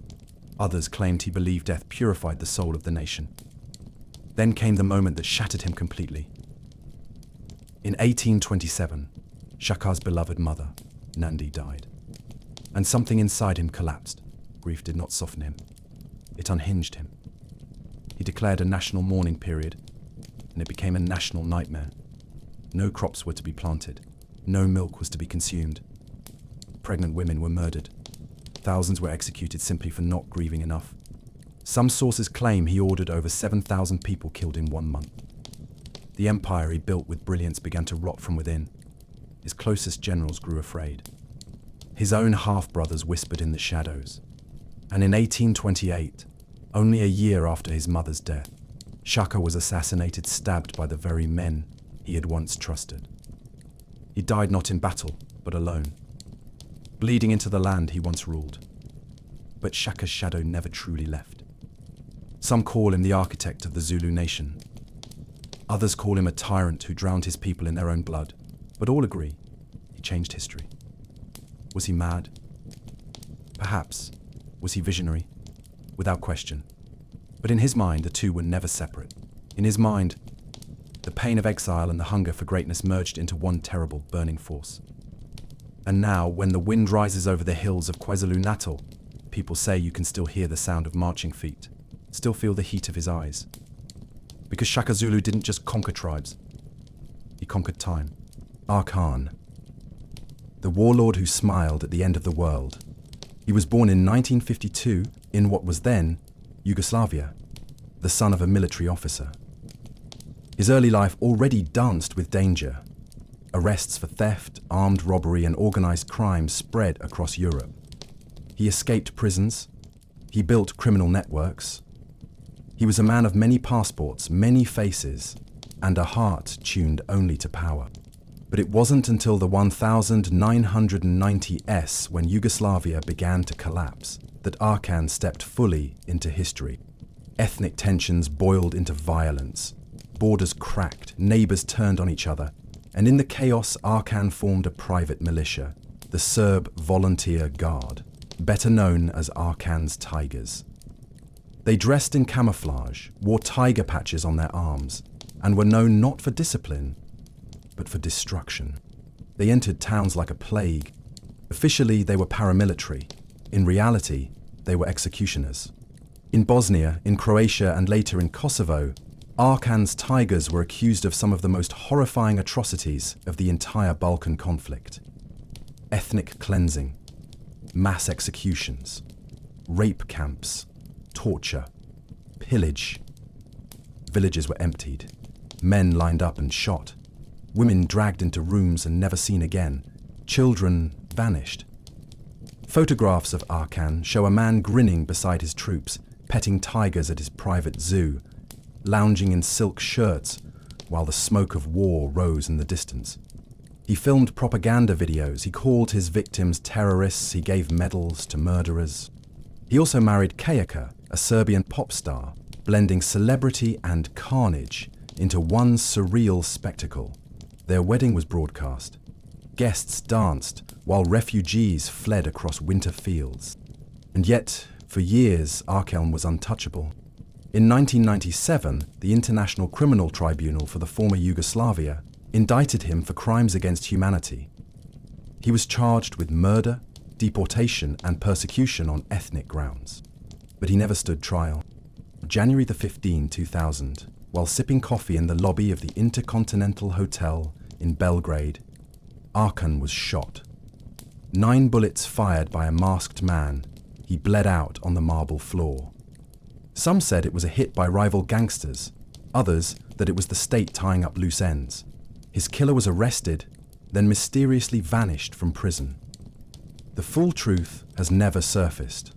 A: Others claimed he believed death purified the soul of the nation. Then came the moment that shattered him completely. In 1827, Shaka's beloved mother, Nandi, died. And something inside him collapsed. Grief did not soften him. It unhinged him. He declared a national mourning period, and it became a national nightmare. No crops were to be planted. No milk was to be consumed. Pregnant women were murdered. Thousands were executed simply for not grieving enough. Some sources claim he ordered over 7,000 people killed in 1 month. The empire he built with brilliance began to rot from within. His closest generals grew afraid. His own half-brothers whispered in the shadows. And in 1828, only a year after his mother's death, Shaka was assassinated, stabbed by the very men he had once trusted. He died not in battle, but alone, bleeding into the land he once ruled. But Shaka's shadow never truly left. Some call him the architect of the Zulu nation. Others call him a tyrant who drowned his people in their own blood. But all agree, he changed history. Was he mad? Perhaps. Was he visionary? Without question. But in his mind, the two were never separate. In his mind, the pain of exile and the hunger for greatness merged into one terrible, burning force. And now, when the wind rises over the hills of KwaZulu-Natal, people say you can still hear the sound of marching feet, still feel the heat of his eyes. Because Shaka Zulu didn't just conquer tribes, he conquered time. Arkan, the warlord who smiled at the end of the world. He was born in 1952 in what was then Yugoslavia, the son of a military officer. His early life already danced with danger. Arrests for theft, armed robbery, and organized crime spread across Europe. He escaped prisons. He built criminal networks. He was a man of many passports, many faces, and a heart tuned only to power. But it wasn't until the 1990s, when Yugoslavia began to collapse, that Arkan stepped fully into history. Ethnic tensions boiled into violence. Borders cracked, neighbors turned on each other, and in the chaos, Arkan formed a private militia, the Serb Volunteer Guard, better known as Arkan's Tigers. They dressed in camouflage, wore tiger patches on their arms, and were known not for discipline, but for destruction. They entered towns like a plague. Officially, they were paramilitary. In reality, they were executioners. In Bosnia, in Croatia, and later in Kosovo, Arkan's Tigers were accused of some of the most horrifying atrocities of the entire Balkan conflict. Ethnic cleansing, mass executions, rape camps, torture, pillage. Villages were emptied, men lined up and shot, women dragged into rooms and never seen again, children vanished. Photographs of Arkan show a man grinning beside his troops, petting tigers at his private zoo, lounging in silk shirts while the smoke of war rose in the distance. He filmed propaganda videos, he called his victims terrorists, he gave medals to murderers. He also married Kajaka, a Serbian pop star, blending celebrity and carnage into one surreal spectacle. Their wedding was broadcast. Guests danced while refugees fled across winter fields. And yet, for years, Arkan was untouchable. In 1997, the International Criminal Tribunal for the former Yugoslavia indicted him for crimes against humanity. He was charged with murder, deportation, and persecution on ethnic grounds. But he never stood trial. January 15, 2000, while sipping coffee in the lobby of the Intercontinental Hotel in Belgrade, Arkan was shot. 9 bullets fired by a masked man. He bled out on the marble floor. Some said it was a hit by rival gangsters, others that it was the state tying up loose ends. His killer was arrested, then mysteriously vanished from prison. The full truth has never surfaced.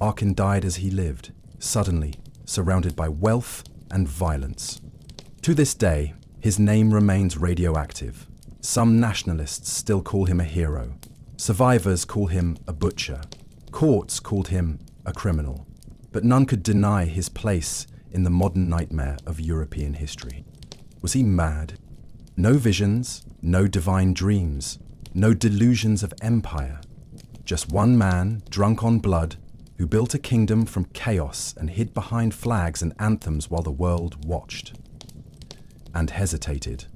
A: Arkan died as he lived, suddenly, surrounded by wealth and violence. To this day, his name remains radioactive. Some nationalists still call him a hero. Survivors call him a butcher. Courts called him a criminal. But none could deny his place in the modern nightmare of European history. Was he mad? No visions, no divine dreams, no delusions of empire. Just one man, drunk on blood, who built a kingdom from chaos and hid behind flags and anthems while the world watched and hesitated.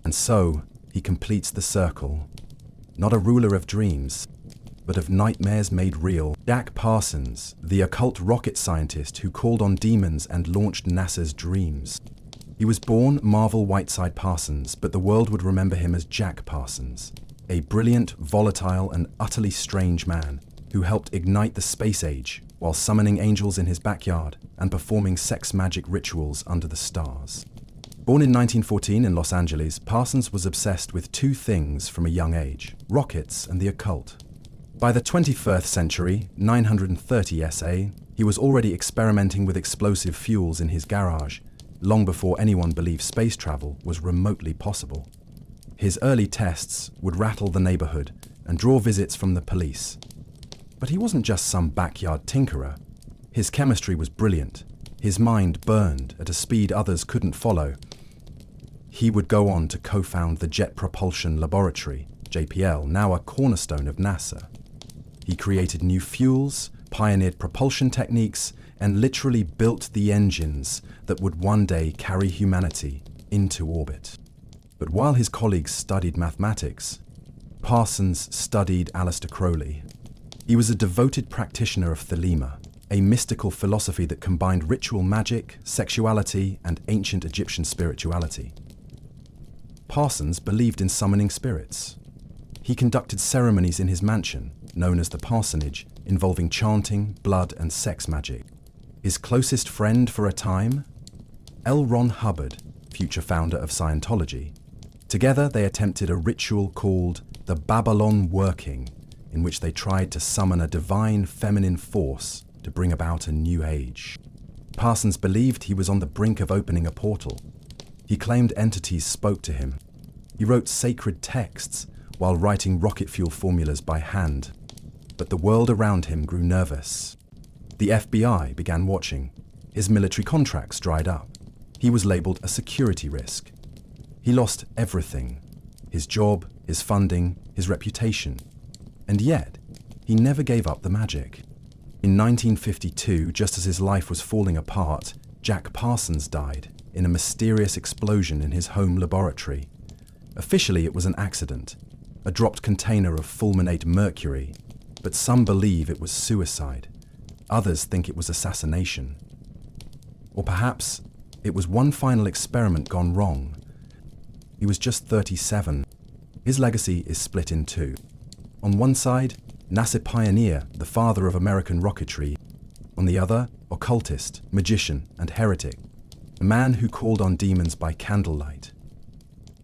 A: And so he completes the circle, not a ruler of dreams, but of nightmares made real. Jack Parsons, the occult rocket scientist who called on demons and launched NASA's dreams. He was born Marvel Whiteside Parsons, but the world would remember him as Jack Parsons, a brilliant, volatile, and utterly strange man who helped ignite the space age while summoning angels in his backyard and performing sex magic rituals under the stars. Born in 1914 in Los Angeles, Parsons was obsessed with 2 things from a young age: rockets and the occult. By the 21st century, 930 SA, he was already experimenting with explosive fuels in his garage, long before anyone believed space travel was remotely possible. His early tests would rattle the neighborhood and draw visits from the police. But he wasn't just some backyard tinkerer. His chemistry was brilliant. His mind burned at a speed others couldn't follow. He would go on to co-found the Jet Propulsion Laboratory, JPL, now a cornerstone of NASA. He created new fuels, pioneered propulsion techniques, and literally built the engines that would one day carry humanity into orbit. But while his colleagues studied mathematics, Parsons studied Aleister Crowley. He was a devoted practitioner of Thelema, a mystical philosophy that combined ritual magic, sexuality, and ancient Egyptian spirituality. Parsons believed in summoning spirits. He conducted ceremonies in his mansion, known as the parsonage, involving chanting, blood, and sex magic. His closest friend for a time? L. Ron Hubbard, future founder of Scientology. Together they attempted a ritual called the Babylon Working, in which they tried to summon a divine feminine force to bring about a new age. Parsons believed he was on the brink of opening a portal. He claimed entities spoke to him. He wrote sacred texts while writing rocket fuel formulas by hand. But the world around him grew nervous. The FBI began watching. His military contracts dried up. He was labeled a security risk. He lost everything: his job, his funding, his reputation. And yet, he never gave up the magic. In 1952, just as his life was falling apart, Jack Parsons died in a mysterious explosion in his home laboratory. Officially, it was an accident, a dropped container of fulminate mercury, but some believe it was suicide. Others think it was assassination. Or perhaps it was one final experiment gone wrong. He was just 37. His legacy is split in 2. On one side, NASA pioneer, the father of American rocketry. On the other, occultist, magician, and heretic, a man who called on demons by candlelight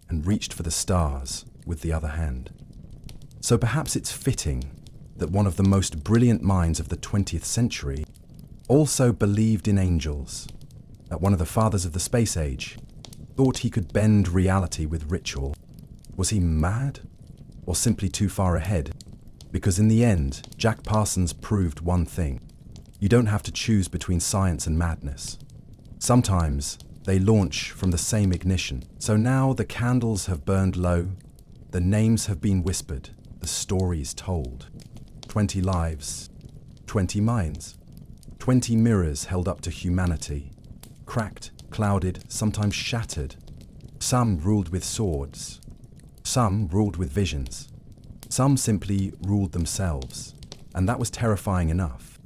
A: and reached for the stars with the other hand. So perhaps it's fitting that one of the most brilliant minds of the 20th century also believed in angels, that one of the fathers of the space age thought he could bend reality with ritual. Was he mad, or simply too far ahead? Because in the end, Jack Parsons proved one thing: you don't have to choose between science and madness. Sometimes they launch from the same ignition. So now the candles have burned low, the names have been whispered, the stories told. 20 lives, 20 minds, 20 mirrors held up to humanity, cracked, clouded, sometimes shattered, Some ruled with swords. Some ruled with visions. Some simply ruled themselves, and that was terrifying enough.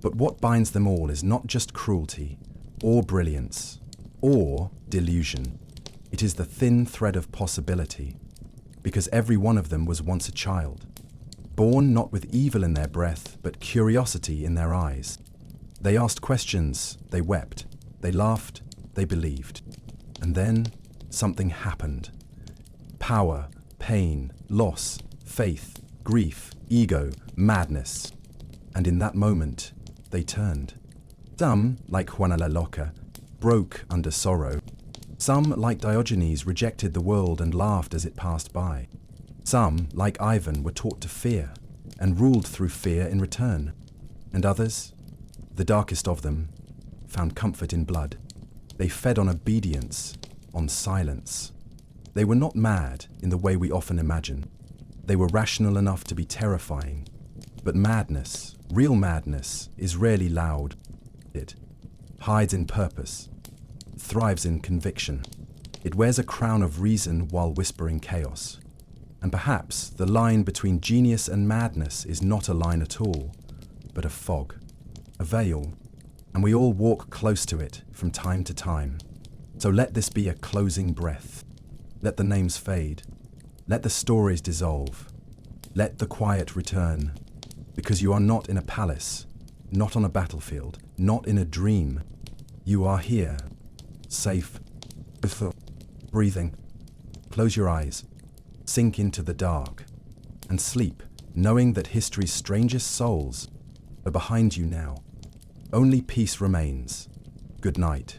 A: But what binds them all is not just cruelty, or brilliance, or delusion. It is the thin thread of possibility, because every one of them was once a child, born not with evil in their breath, but curiosity in their eyes. They asked questions, they wept, they laughed, they believed. And then something happened. Power, pain, loss, faith, grief, ego, madness. And in that moment, they turned. Some, like Juana la Loca, broke under sorrow. Some, like Diogenes, rejected the world and laughed as it passed by. Some, like Ivan, were taught to fear and ruled through fear in return. And others, the darkest of them, found comfort in blood. They fed on obedience, on silence. They were not mad in the way we often imagine. They were rational enough to be terrifying. But madness, real madness, is rarely loud. It hides in purpose, thrives in conviction. It wears a crown of reason while whispering chaos. And perhaps the line between genius and madness is not a line at all, but a fog, a veil, and we all walk close to it from time to time. So let this be a closing breath. Let the names fade. Let the stories dissolve. Let the quiet return. Because you are not in a palace, not on a battlefield, not in a dream. You are here, safe, breathing. Close your eyes, sink into the dark, and sleep, knowing that history's strangest souls are behind you now. Only peace remains. Good night.